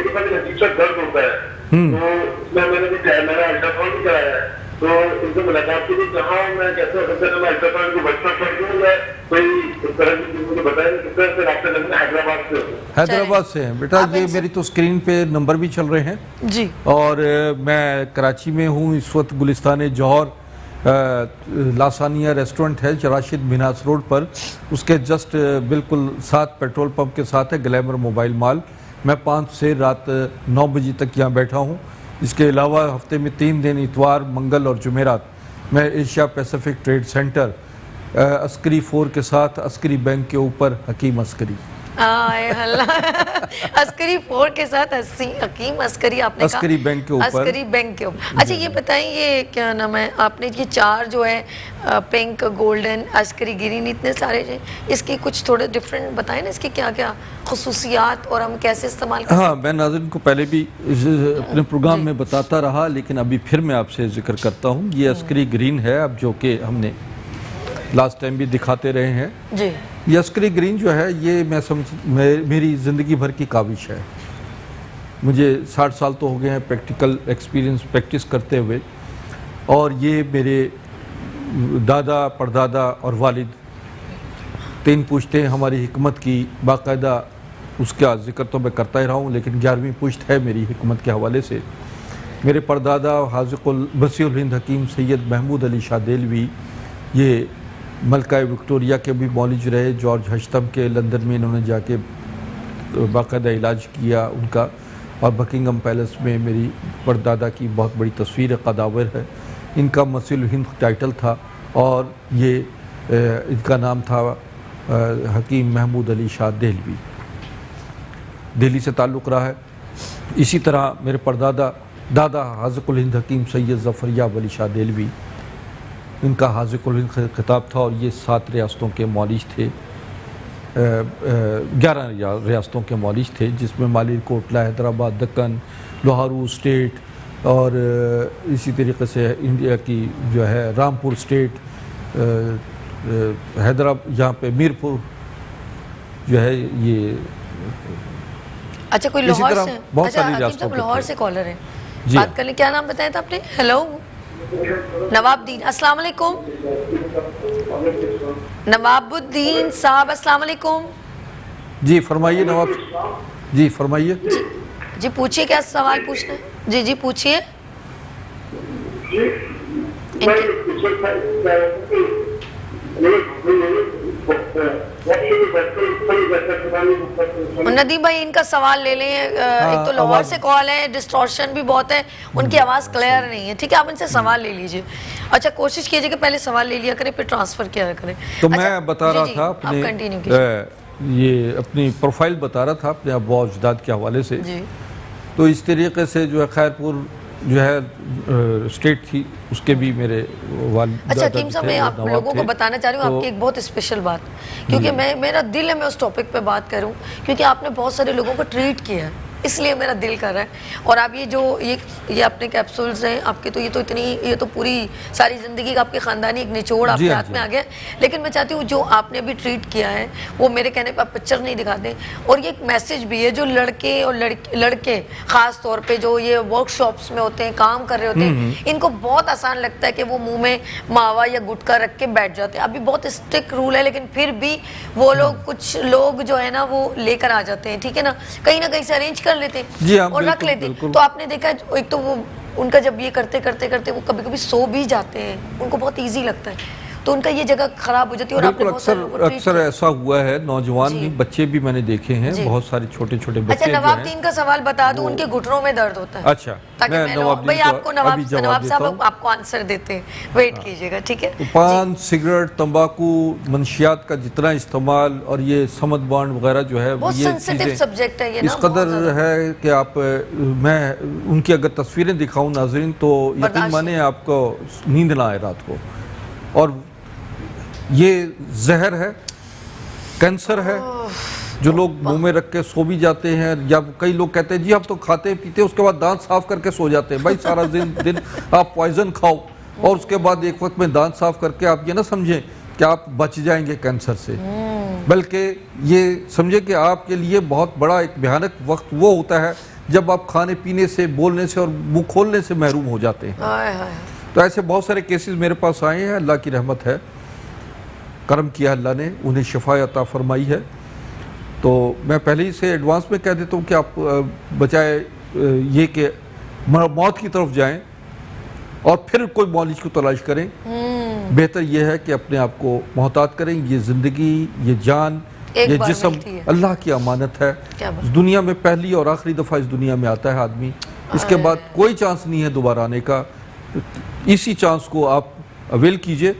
के बाद अजीब सा दर्द होता है, तो इसमें मैंने अल्ट्रासाउंड भी कराया है, तो इनसे मुलाकात के लिए कहाँ मैं कैसे हो सकता है, मैं अल्ट्रासाउंड को बचना कर दूँ या कोई इस तरह की चीज मुझे बताएं किस तरह से रास्ते लगना। हैदराबाद से हैदराबाद से हैं बेटा, आप ये इनसे- मेरी तो स्क्रीन पे नंबर भी चल रहे हैं, जी, और मैं कराची में हूँ इस वक्त। गुलिस्तान जौहर लासानिया रेस्टोरेंट है राशिद मिनास रोड पर, उसके जस्ट बिल्कुल साथ पेट्रोल पंप के साथ है ग्लैमर मोबाइल मॉल। मैं 5 से रात 9 बजे तक यहाँ बैठा हूँ। इसके अलावा हफ्ते में 3 दिन इतवार, मंगल और जुमेरात मैं Asia Pacific trade centre Askari 4 के साथ, अस्करी बैंक के ऊपर हकीम अस्करी, आए अल्लाह। अस्करी 4 के साथ हकीम अस्करी, आपने कहा अस्करी बैंक के ऊपर। अस्करी बैंक के ऊपर। अच्छा, ये बताएं, ये क्या नाम है, आपने ये 4 जो है पिंक, गोल्डन, अस्करी ग्रीन, इतने सारे जो हैं, इसकी कुछ थोड़े डिफरेंट बताएं ना, इसकी क्या क्या खुसूसियात और हम कैसे इस्तेमाल कर। हाँ, मैं नाज़रीन को पहले भी अपने प्रोग्राम में बताता रहा, लेकिन अभी फिर मैं आपसे जिक्र करता हूँ। ये अस्करी ग्रीन है, अब जो कि हमने लास्ट टाइम भी दिखाते रहे हैं। जी, ये अस्करी ग्रीन जो है, ये मेरी ज़िंदगी भर की काविश है। मुझे 60 साल तो हो गए हैं प्रैक्टिकल एक्सपीरियंस प्रैक्टिस करते हुए, और ये मेरे दादा, परदादा और वालिद 3 पुश्तें हमारी हिकमत की बाकायदा, उसका जिक्र तो मैं करता ही रहा हूँ, लेकिन 11वीं पुश्त है मेरी हिकमत के हवाले से। मेरे परदादा हाज़िक़ुल बसीउल हिंद हकीम सैयद महमूद अली शाह देलवी, ये मलका विक्टोरिया के भी मौलिज रहे। जॉर्ज हश्तम के लंदन में इन्होंने जाके बाकायदा इलाज किया उनका, और बकिंगम पैलेस में मेरी परदादा की बहुत बड़ी तस्वीर कदावर है। इनका मसीहुल हिंद टाइटल था, और ये इनका नाम था हकीम महमूद अली शाह देहलवी, दिल्ली से ताल्लुक़ रहा है। इसी तरह मेरे परदादा दादा हाज़िक़ुल हिंद हकीम सैयद ज़फ़रियाब अली शाह देहलवी, इनका हाज़िक़ुल हिंद खिताब था और ये 7 रियासतों के मौलिज थे, 11 रियासतों के मौलिज थे, जिसमें मालिर कोटला, हैदराबाद, दक्कन, लोहारू स्टेट और इसी तरीके से इंडिया की जो है रामपुर स्टेट, हैदराबाद, यहाँ पे मीरपुर जो है ये। अच्छा, कोई लाहौर से? बहुत अच्छा, सारी रियासतों साहब लाहौर से कॉलर है, जी बात कर लें। क्या नाम बताया था आपने? हेलो, नवाबुद्दीन, अस्सलाम वालेकुम। नवाबुद्दीन साहब, अस्सलाम वालेकुम। जी फरमाइए नवाब जी, फरमाइए जी, पूछिए, क्या सवाल पूछना है? जी जी पूछिए। नदीम भाई, इनका सवाल ले लें। एक तो लाहौर से कॉल है, डिस्टॉर्शन भी बहुत है, उनकी आवाज़ क्लियर नहीं है। ठीक है, आप इनसे सवाल ले लीजिए। अच्छा, कोशिश कीजिए कि पहले सवाल ले लिया करें, फिर ट्रांसफ़र किया करें। तो अच्छा, मैं बता रहा था आप कंटिन्यू कीजिए। ये अपनी प्रोफाइल बता रहा था अपने अब्बा अजदाद के हवाले से। जी, तो इस तरीके से जो है खैरपुर जो है स्टेट थी, उसके भी मेरे वालिद। अच्छा हकीम साहब, मैं आप लोगों को बताना चाह रही हूँ आपकी एक बहुत स्पेशल बात, क्योंकि मेरा दिल है मैं उस टॉपिक पे बात करूँ, क्योंकि आपने बहुत सारे लोगों को ट्रीट किया है, इसलिए मेरा दिल कर रहा है। और आप ये जो ये अपने कैप्सूल्स हैं आपके, तो ये तो पूरी सारी ज़िंदगी का आपके ख़ानदानी एक निचोड़ आपके हाथ में आ गया। लेकिन मैं चाहती हूँ जो आपने अभी ट्रीट किया है वो मेरे कहने पर आप पिक्चर नहीं दिखाते, और ये एक मैसेज भी है जो लड़के और लड़के ख़ास तौर पे जो ये वर्कशॉप्स में होते हैं, काम कर रहे होते हैं, इनको बहुत आसान लगता है कि वो मुँह में मावा या गुटखा रख के बैठ जाते हैं। अभी बहुत स्ट्रिक्ट रूल है, लेकिन फिर भी वो लोग, कुछ लोग जो है ना वो लेकर आ जाते हैं, ठीक है ना, कहीं ना कहीं से अरेंज कर लेते हैं जी हाँ, और रख लेते हैं। तो आपने देखा एक तो वो उनका जब ये करते करते करते वो कभी कभी सो भी जाते हैं, उनको बहुत इजी लगता है, तो उनका ये जगह खराब हो जाती है। और आपने बहुत सारे लोगों को ट्रीट अक्सर ऐसा हुआ है, नौजवान भी, बच्चे भी मैंने देखे हैं, बहुत सारे छोटे छोटे बच्चे। अच्छा, नवाबुद्दीन का सवाल बता दूं, उनके घुटनों में दर्द होता है। अच्छा, ताकि मैं भाई आपको नवाब साहब आपको आंसर देते हैं, वेट कीजिएगा, ठीक है। पान, सिगरेट, तंबाकू, मंशियात का जितना इस्तेमाल और ये समद बांड वगैरह जो है, बहुत ये सेंसिटिव सब्जेक्ट है ये ना, इस कदर है कि आप, मैं उनकी अगर तस्वीरें दिखाऊं नाज़रीन तो यकीन माने आपको नींद ना आए रात को। और ये जहर है, कैंसर है, जो लोग मुंह में रख के सो भी जाते हैं, या कई लोग कहते हैं जी हम तो खाते पीते उसके बाद दांत साफ करके सो जाते हैं। भाई सारा दिन आप पॉइजन खाओ और उसके बाद एक वक्त में दांत साफ करके आप ये ना समझें कि आप बच जाएंगे कैंसर से, बल्कि ये समझे कि आपके लिए बहुत बड़ा एक भयानक वक्त वो होता है जब आप खाने पीने से, बोलने से और मुंह खोलने से महरूम हो जाते हैं। तो ऐसे बहुत सारे केसेस मेरे पास आए हैं। अल्लाह की रहमत है, करम किया अल्लाह ने, उन्हें शफा अता फरमाई है। तो मैं पहले ही से एडवांस में कह देता हूँ कि आप बजाय ये कि मौत की तरफ जाएं और फिर कोई मौलिज को तलाश करें, बेहतर यह है कि अपने आप को मोहतात करें। ये ज़िंदगी, ये जान, ये जिस्म अल्लाह की अमानत है। दुनिया में पहली और आखिरी दफ़ा इस दुनिया में आता है आदमी, इसके बाद कोई चांस नहीं है दोबारा आने का। इसी चांस को आप अवेल कीजिए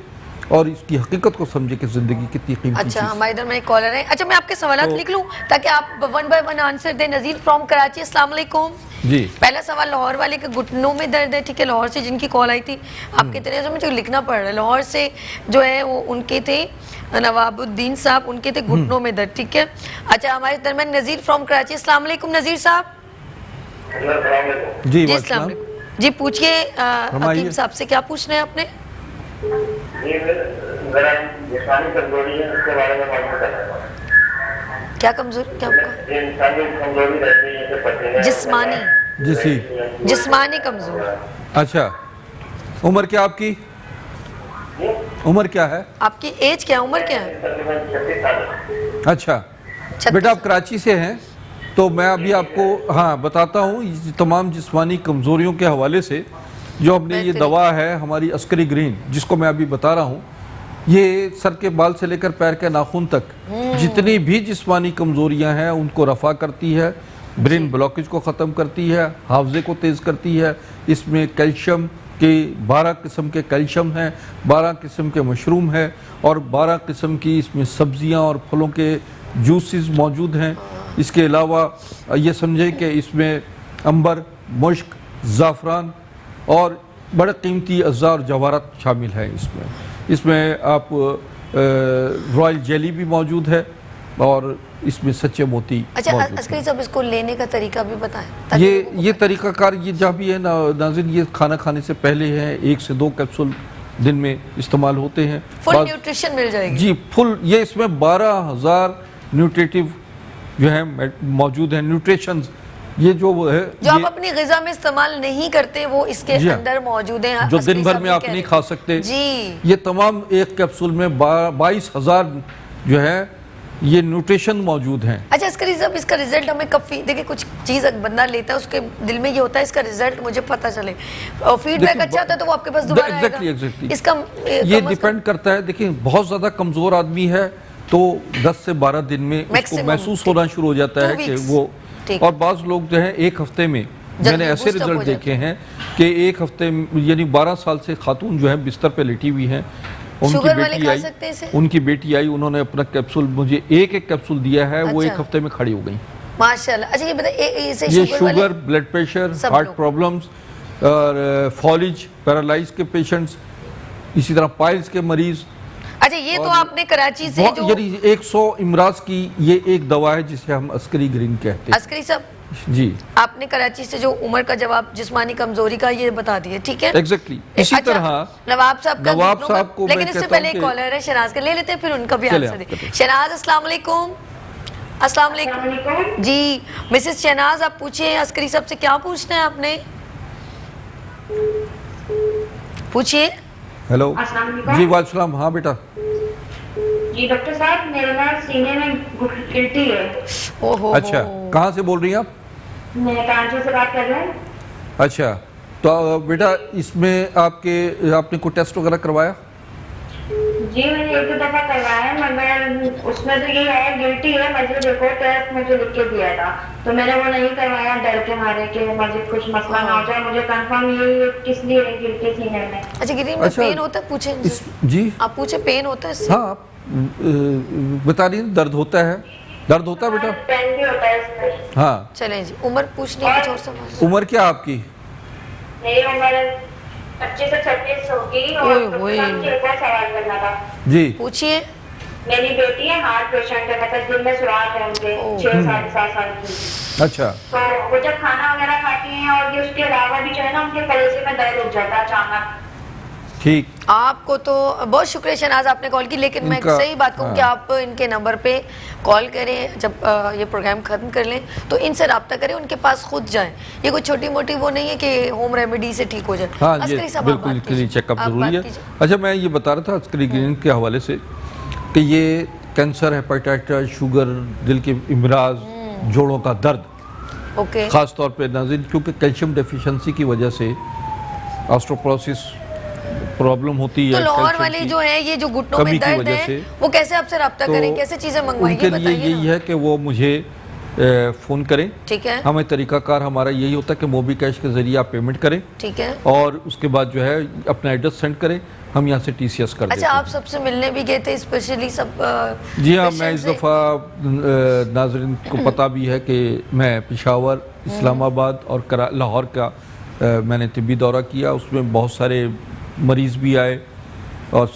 और इसकी हकीकत को समझे कि जिंदगी कितनी कीमती चीज़ है। अच्छा, हमारे इधर में एक कॉलर है। अच्छा, मैं आपके सवाल लिख लूं ताकि आप 1 बाय 1 आंसर दें। नज़ीर फ्रॉम कराची, अस्सलाम वालेकुम जी। पहला सवाल, लाहौर वाले के घुटनों में दर्द है, ठीक है, लाहौर से जिनकी कॉल आई थी, आपके इतने से मुझे लिखना पड़ रहा है, लाहौर से जो है वो उनके थे नवाबुद्दीन साहब, उनके थे घुटनों में दर्द, ठीक है। अच्छा, हमारे दरमियान नज़ीर फ्रॉम कराची, अस्सलाम वालेकुम नज़ीर साहब। जी अस्सलाम वालेकुम जी, पूछिए हकीम साहब से, क्या पूछना है आपने? क्या कमजोरी, क्या जिस्मानी कमजोरी? अच्छा, उम्र क्या आपकी? उम्र क्या है आपकी? एज क्या, उम्र क्या है? अच्छा बेटा, आप कराची से हैं, तो मैं अभी आपको हाँ बताता हूँ तमाम जिस्मानी कमज़ोरियों के हवाले से। जो हमने ये दवा है हमारी अस्करी ग्रीन, जिसको मैं अभी बता रहा हूँ, ये सर के बाल से लेकर पैर के नाखून तक जितनी भी जिस्मानी कमज़ोरियाँ हैं उनको रफ़ा करती है, ब्रेन ब्लॉकेज को ख़त्म करती है, हाफजे को तेज़ करती है। इसमें कैल्शियम कि 12 किस्म के कैल्शियम हैं, 12 किस्म के मशरूम है और 12 किस्म की इसमें सब्जियां और फलों के जूसेस मौजूद हैं। इसके अलावा ये समझें कि इसमें अंबर, मुश्क, ज़ाफ़रान और बड़े कीमती अज़्ज़ा और जवाहरात शामिल हैं। इसमें आप रॉयल जेली भी मौजूद है और इसमें सच्चे मोती। अच्छा मौजूद अस्करी हैं। साहब, इसको लेने का तरीका भी बताएं। ये तरीक़ाकार ये जहाँ भी है नाज़रीन, ये खाना खाने से पहले है 1 से 2 कैप्सूल दिन में इस्तेमाल होते हैं। फुल न्यूट्रिशन मिल जाएगी जी, फुल। ये इसमें 12,000 न्यूट्रिटिव जो है मौजूद हैं, न्यूट्रिशन। ये जो है जो आप अपनी ग़िज़ा में इस्तेमाल नहीं करते वो इसके अंदर मौजूद हैं, जो दिन भर में आप नहीं खा सकते जी। ये तमाम एक कैप्सूल में 22,000 जो है ये न्यूट्रिशन मौजूद हैं। अच्छा अस्करी साहब, इसका रिजल्ट हमें कब देखिए, कुछ चीज़ बंदा लेता है उसके दिल में ये होता है इसका रिजल्ट मुझे पता चले, और फीडबैक अच्छा होता है तो वो आपके पास दोबारा आएगा। एग्जैक्टली इसका ये डिपेंड करता है। देखिए बहुत ज़्यादा कमज़ोर आदमी है तो 10 से 12 दिन में उसको महसूस होना शुरू हो जाता है कि वो, और बाज़ लोग जो है 1 हफ्ते में, मैंने ऐसे रिजल्ट देखे हैं कि 1 हफ्ते यानी 12 साल से खातून जो है बिस्तर पे लेटी हुई हैं, उनकी बेटी आई, उन्होंने अपना कैप्सूल मुझे एक कैप्सूल दिया है। वो 1 हफ्ते में खड़ी हो गई माशाल्लाह। अच्छा ये बताइए, ये sugar, blood pressure, heart problems और फॉलिज, पैरालाइज के पेशेंट्स, इसी तरह पाइल्स के मरीज। अच्छा ये तो आपने कराची से जो 100 इमराज की ये एक दवा है जिसे हम अस्करी ग्रीन कहते हैं। अस्करी साहब जी, आपने कराची से जो उम्र का जवाब जिस्मानी कमजोरी का ये बता दिए, ठीक है। एग्जैक्टली इसी तरह नवाब साहब को, लेकिन इससे पहले एक कॉलर है शहनाज के, ले लेते हैं फिर उनका भी आंसर दे। शहनाज अस्सलाम वालेकुम। अस्सलाम वालेकुम जी, मिसेस शहनाज आप पूछिए अस्करी साहब से, क्या पूछना है आपने, पूछिए। हेलो जी, वालेकुम। हाँ बेटा जी डॉक्टर साहब, मेरे ना सीने में गिल्टी है। ओहो, अच्छा कहाँ से बोल रही हैं आप? मैं कराची से बात कर रहा हूँ। अच्छा तो बेटा इसमें आपने कोई टेस्ट वगैरह करवाया? जी मैंने 1-2 दफा करवाया है, मगर उसमें तो ये है गिल्टी है। मुझे देखो टेस्ट मुझे लिख के दिया था तो मैंने वो नहीं करवाया, डर के मारे कि मुझे कुछ मसला ना हो जाए। मुझे कंफर्म ये किस लिए है गिल्टी सीने में। अच्छा गिरी में पेन होता है, पूछे जी आप पूछे, पेन होता है? हाँ आप बता रही, दर्द होता है? दर्द होता है बेटा? पेन भी होता है इसमें। हाँ चलें जी, उम्र पूछने कुछ और सवाल। उम्र क्या आपकी? मेरी उम्र 25 से 36 होगी और एक और सवाल करना था। जी पूछिए। मेरी बेटी है, हार्ट पेशेंट है, मतलब दिल में सुराख है उनके, 6-7 साल की। अच्छा तो वो जब खाना वगैरह खाती हैं और ये उसके अलावा भी जो है ना उनके कलेजे में दर्द उठ जाता है अचानक। ठीक, आपको तो बहुत शुक्रिया शहनाज आपने कॉल की, लेकिन मैं सही बात कहूँ कि आप इनके नंबर पे कॉल करें जब ये प्रोग्राम खत्म कर लें तो इनसे रब्ता करें, उनके पास खुद जाएं। ये कोई छोटी मोटी वो नहीं है कि होम रेमेडी से ठीक हो जाए। हाँ ये बिल्कुल क्लिनिक चेकअप जरूरी है। अच्छा मैं ये बता रहा था अस्करी ग्रीन के हवाले से कि ये कैंसर, हेपेटाइटिस, शुगर, दिल के इमराज, जोड़ों का दर्द, खास तौर पे नाज़रीन क्योंकि कैल्शियम डेफिशिएंसी की वजह से ऑस्टियोपोरोसिस प्रॉब्लम होती है। तो लाहौर वाले जो है ये जो घुटनों में दर्द है वो कैसे आपसे रब्ता करें, कैसे चीजें मंगवाएंगे? उनके लिए यही है कि वो मुझे फ़ोन करें। ठीक है। हमें तरीकाकार हमारा यही होता है कि मोबी कैश के जरिए आप पेमेंट करें। ठीक है। और उसके बाद जो है अपना एड्रेस सेंड करें, हम यहाँ से TCS कर देते हैं। अच्छा आप सबसे मिलने भी गए थे स्पेशली सब? जी हाँ, मैं इस दफ़ा नाज़रीन को पता भी है कि मैं पेशावर, इस्लामाबाद और लाहौर का मैंने तिब्बी दौरा किया, उसमें बहुत सारे मरीज़ भी आए और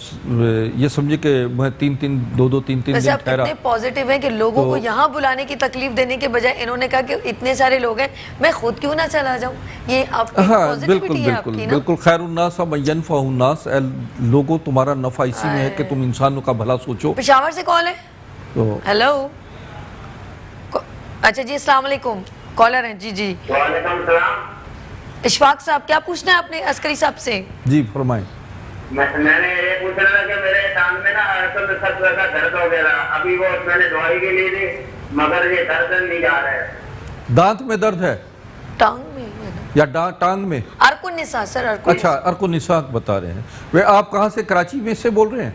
ये समझे कि मैं 3-3 दिन ठहरा। इतने पॉजिटिव है कि लोगों को यहाँ बुलाने की तकलीफ देने के बजाय इन्होंने कहा कि इतने सारे लोग हैं मैं खुद क्यों ना चला जाऊँ। ये आपकी पॉजिटिविटी है आपकी ना? बिल्कुल। खैरुन्नास यनफ़उन्नास, लोगों तुम्हारा नफ़ा इसी में है कि तुम इंसानों का भला सोचो। पेशावर से कॉल है तो हेलो। अच्छा जी अस्सलाम वालेकुम, कॉलर हैं जी। जी वालेकुम सलाम। इशफाक साहब क्या पूछना है आपने अस्करी साहब से? जी फरमाएं। मैंने ये पूछना था कि मेरे टांग में ना असल में सब तरह का दर्द हो गया, अभी वो मैंने दवाई के लिए दी मगर ये दर्द नहीं जा रहा है। दांत में दर्द है? टांग में या टांग में? अर्कुनिसा सर, अर्कुनिसा। अच्छा अर्कुनिसा बता रहे हैं। वे आप कहाँ से? कराची में से बोल रहे हैं?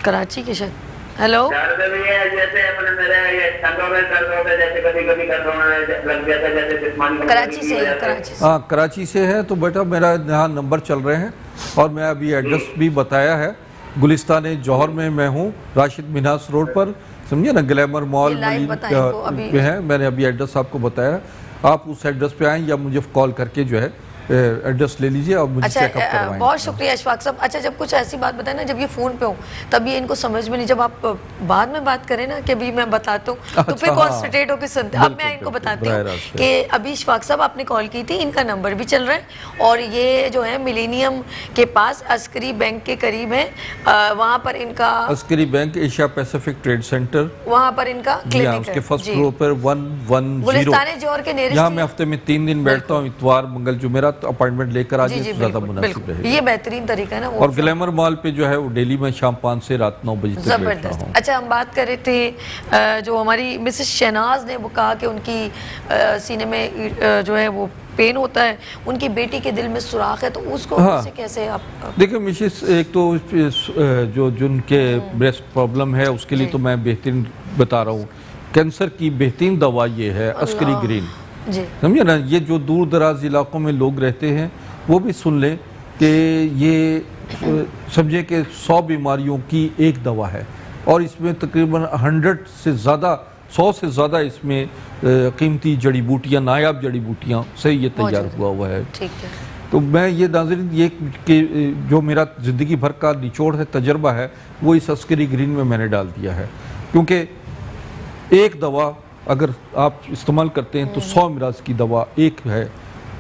कराची के शायद। हेलो। दर्द भी है, जैसे अपने मेरे ये टंगों में दर्द होता है, जैसे कभी कभी टंगों में लग जाता है, जैसे जिस्मानी कराची से है, कराची से। हाँ, कराची से है। तो बेटा मेरा यहाँ नंबर चल रहे हैं और मैं अभी एड्रेस भी बताया है। गुलिस्तान जौहर में मैं हूँ, राशिद मिन्हास रोड पर, समझे ना, ग्लैमर मॉल में है। मैंने अभी एड्रेस आपको बताया, आप उस एड्रेस पे आएँ या मुझे कॉल करके जो है एड्रेस ले लीजिए और मुझे चेकअप करवाएं। बहुत शुक्रिया इशफाक साहब। अच्छा, जब कुछ ऐसी बात बताए ना, जब ये फ़ोन पे हो तब ये इनको समझ में नहीं, जब आप बाद में बात करें ना कि अभी मैं बताता हूँ तो फिर कॉन्सेंट्रेट होकर सुनते। अब मैं इनको बताती हूँ कि अभी इशफाक साहब आपने कॉल की थी, इनका नंबर भी चल रहा है और ये जो है मिलेनियम के पास अस्करी बैंक के करीब है, वहाँ पर इनका Askari bank Asia Pacific trade centre, वहाँ पर इनका क्लिनिक है, उसके फर्स्ट फ्लोर पर 110। गुलिस्तान जौहर के नेरेस्ट। यहाँ मैं हफ्ते में 3 दिन बैठता हूँ, इतवार मंगल जुमेरात, अपॉइंटमेंट लेकर आ जाए तो ज्यादा मुनासिब रहेगा। ये बेहतरीन तरीका है ना। और ग्लैमर मॉल पे जो है वो डेली में शाम 5 से रात 9 बजे तक बैठता हूँ। अच्छा, हम बात कर रहे थे जो हमारी मिसेस शहनाज ने वो कहा कि उनकी सीने में जो है वो पेन होता है, उनकी बेटी के दिल में सुराख है, तो उसको उसे कैसे आप? देखिए मिसेस, एक तो जो जिनके ब्रेस्ट प्रॉब्लम है उसके लिए तो मैं बेहतरीन बता रहा हूँ, कैंसर की बेहतरीन दवा ये है अस्करी ग्रीन, समझे ना। ये जो दूर दराज इलाकों में लोग रहते हैं वो भी सुन लें कि ये समझे कि 100 बीमारियों की एक दवा है और इसमें तकरीबन 100 से ज़्यादा, 100 से ज़्यादा इसमें कीमती जड़ी बूटियाँ, नायाब जड़ी बूटियाँ से ये तैयार हुआ है। ठीक है। तो मैं ये नाज़रीन ये कि जो मेरा ज़िंदगी भर का निचोड़ है, तजर्बा है, वो इस अस्करी ग्रीन में मैंने डाल दिया है, क्योंकि एक दवा अगर आप इस्तेमाल करते हैं तो 100 मराज की दवा एक है।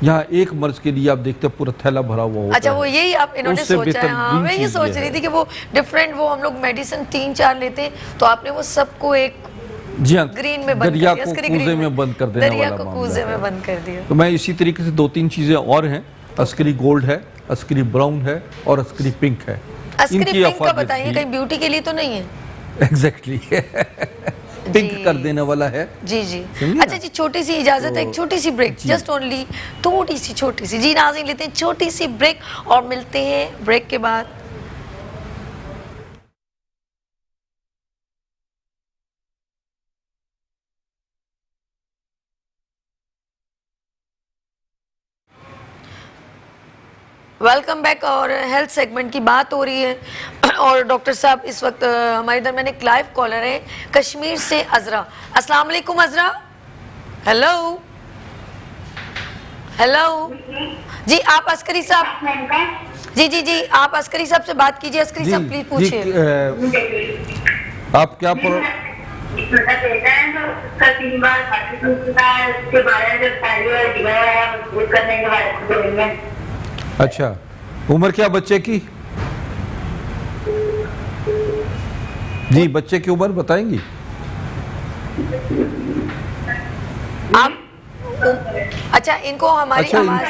यहाँ एक मर्ज के लिए आप देखते हैं पूरा थैला भरा हुआ होता है। अच्छा, वो यही आप इन्होंने सोचा है? हाँ, मैं ये सोच रही थी कि वो डिफरेंट, वो हम लोग मेडिसिन 3-4 लेते हैं तो आपने वो सबको एक जी हाँ, ग्रीन में बंद दरिया को कूजे में बंद कर देने वाला मामला, कूजे में बंद कर दिया। तो मैं इसी तरीके से 2-3 चीजें और हैं, अस्करी गोल्ड है, अस्करी ब्राउन है और अस्करी पिंक है। अस्करी पिंक का बताइए, कहीं ब्यूटी के लिए तो नहीं है? एग्जैक्टली पिंक कर देने वाला है। जी जी। अच्छा जी, छोटी सी इजाजत है, एक छोटी सी ब्रेक, जस्ट ओनली थोड़ी सी छोटी सी। जी नाज़रीन, लेते हैं छोटी सी ब्रेक और मिलते हैं ब्रेक के बाद। Welcome back. और हेल्थ सेगमेंट की बात हो रही है और डॉक्टर साहब इस वक्त हमारे दरमियान एक लाइव कॉलर है कश्मीर से, अजरा। अस्सलाम वालेकुम अजरा। हेलो हेलो जी, आप अस्करी साहब? जी जी जी, आप अस्करी साहब से बात कीजिए। अस्करी साहब प्लीज पूछिए। आप क्या अच्छा, उम्र क्या बच्चे की? जी, बच्चे की उम्र बताएंगी आप? अच्छा, इनको हमारी आवाज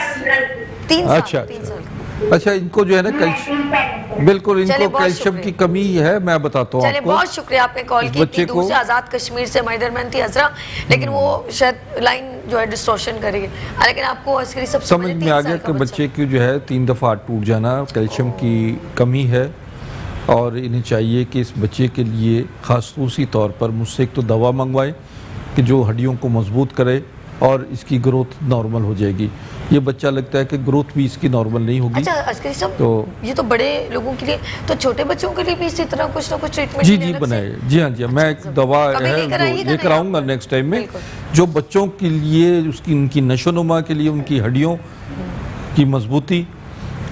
3 साल। अच्छा, 3 साल। अच्छा, इनको जो है ना कैल्शियम, बिल्कुल इनको कैल्शियम की कमी है, मैं बताता हूँ आपको। बहुत शुक्रिया आपने कॉल की। बच्चे को आजाद कश्मीर से हमारी दरमियान थी अजरा, लेकिन वो शायद लाइन जो है डिस्टॉर्शन करेगी, लेकिन आपको अस्करी सब समझ में आ गया कि बच्चे की जो है 3 दफ़ा टूट जाना कैल्शियम की कमी है और इन्हें चाहिए कि इस बच्चे के लिए खासूसी तौर पर मुझसे एक तो दवा मंगवाएं कि जो हड्डियों को मजबूत करे और इसकी ग्रोथ नॉर्मल हो जाएगी। ये बच्चा लगता है कि ग्रोथ भी इसकी नॉर्मल नहीं होगी। अच्छा अस्करी साहब, तो ये तो बड़े लोगों के लिए, तो छोटे बच्चों के लिए भी इसी तरह कुछ ना कुछ ट्रीटमेंट? जी जी बनाए, जी हाँ जी, मैं एक दवा है लेकर आऊँगा नेक्स्ट टाइम में, जो बच्चों के लिए उसकी उनकी नशोनुमा के लिए, उनकी हड्डियों की मजबूती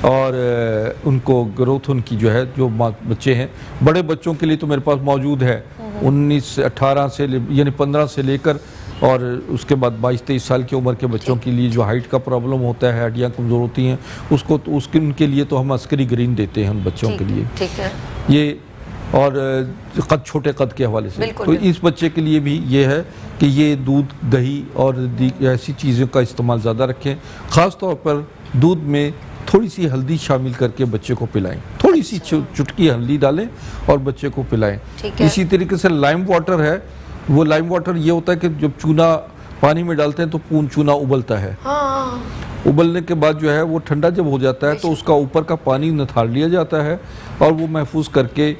और उनको ग्रोथ उनकी जो है, जो बच्चे हैं, बड़े बच्चों के लिए तो मेरे पास मौजूद है 19 से 18 से यानी 15 से लेकर और उसके बाद 22-23 साल की उम्र के बच्चों के लिए जो हाइट का प्रॉब्लम होता है, हड्डियाँ कमज़ोर होती हैं, उसको तो उसके उनके लिए तो हम अस्करी ग्रीन देते हैं उन बच्चों के लिए। ठीक है। ये और कद, छोटे कद के हवाले से तो इस बच्चे के लिए भी ये है कि ये दूध, दही और ऐसी चीज़ों का इस्तेमाल ज़्यादा रखें। ख़ास तौर पर दूध में थोड़ी सी हल्दी शामिल करके बच्चे को पिलाएं, थोड़ी सी चुटकी हल्दी डालें और बच्चे को पिलाएं। इसी तरीके से लाइम वाटर है, वो लाइम वाटर ये होता है कि जब चूना पानी में डालते हैं तो चूना उबलता है। हाँ। उबलने के बाद जो है वो ठंडा जब हो जाता है तो उसका ऊपर का पानी निथार लिया जाता है और वो महफूज करके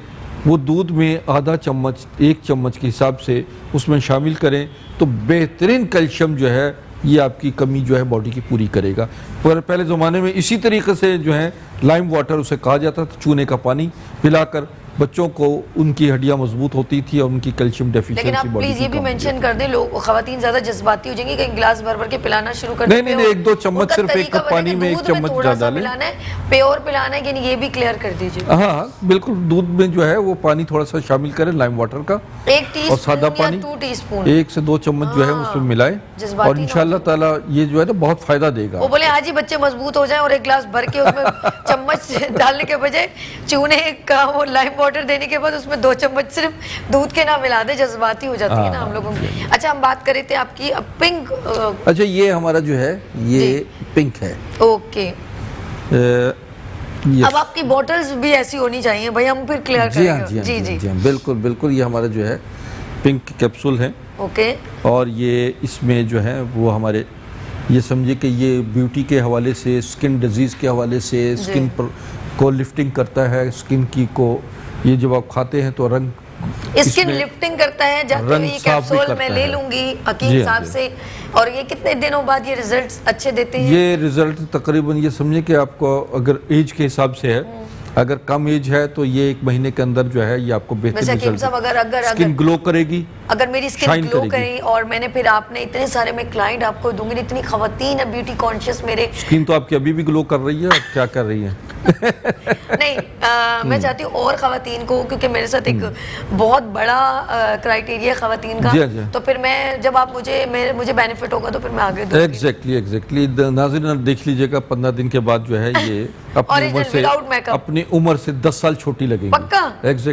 वो दूध में आधा चम्मच 1 चम्मच के हिसाब से उसमें शामिल करें तो बेहतरीन कैल्शियम जो है ये आपकी कमी जो है बॉडी की पूरी करेगा। पर पहले ज़माने में इसी तरीके से जो है लाइम वाटर उसे कहा जाता था, चूने का पानी पिलाकर बच्चों को उनकी हड्डियां मजबूत होती थी और उनकी कैल्शियम डेफिशिएंसी। लेकिन आप प्लीज ये भी मेंशन कर दें, लोग खवातीन ज्यादा जज्बाती हो जाएंगी, कहीं गिलास भर भर के पिलाना शुरू कर दें। नहीं 1-2 चम्मच सिर्फ 1 कप पानी में 1 चम्मच ज्यादा डालें। प्योर पिलाना है कि नहीं ये भी क्लियर कर दीजिए। हाँ बिल्कुल, दूध में जो है वो पानी थोड़ा सा शामिल करें लाइम वाटर का, 1 टीस्पून और सादा पानी 2 टीस्पून 1 से 2 चम्मच जो है उसमें मिलाएं और इंशाल्लाह ताला ये जो है ना बहुत फायदा देगा। वो बोले आज ही बच्चे मजबूत हो जाएं और 1 गिलास भर के उसमें चम्मच डालने के बजाय चूने का वो लाइम वाटर देने के बाद उसमें 2 चम्मच सिर्फ दूध के ना मिला दे, जज्बाती हो जाती है ना हम लोगों की। अच्छा हम बात कर रहे थे आपकी पिंक। अच्छा ये हमारा जो है ये पिंक है। ओके अब आपकी बॉटल्स भी ऐसी होनी चाहिए भाई, हम फिर क्लियर करेंगे। जी बिल्कुल बिल्कुल, ये हमारा जो है पिंक कैप्सूल है। ओके और ये इसमें जो है वो हमारे ये समझिए कि ये ब्यूटी के हवाले से, स्किन डिजीज़ के हवाले से, स्किन पर को लिफ्टिंग करता है, स्किन की को ये जब आप खाते हैं तो रंग स्किन लिफ्टिंग करता है। जाते हुए ये कैप्सूल मैं ले लूंगी हकीम साहब से। और ये कितने दिनों बाद ये रिजल्ट्स अच्छे देते हैं? ये रिजल्ट तकरीबन ये समझिए कि आपको अगर एज के हिसाब से है, अगर कम एज है तो ये 1 महीने के अंदर जो है ये आपको बेहतर रिजल्ट, अगर स्किन ग्लो करेगी, अगर मेरी स्किन ग्लो करे और मैंने फिर आपने इतने सारे मैं क्लाइंट आपको दूंगी, इतनी खवातीन है ब्यूटी कॉन्शियस मेरे। स्किन तो आपकी अभी भी ग्लो कर रही है, अब क्या कर रही है? नहीं मैं चाहती हूँ और खवातीन को, क्योंकि मेरे साथ एक बहुत बड़ा क्राइटेरिया खवातीन का, तो फिर मैं जब आप मुझे बेनिफिट होगा तो फिर मैं आगे दूंगी। एग्जैक्टली नाज़रीन देख लीजिएगा 15 दिन के बाद जो है ये अपनी उम्र से 10 साल छोटी लगेगी। पक्का?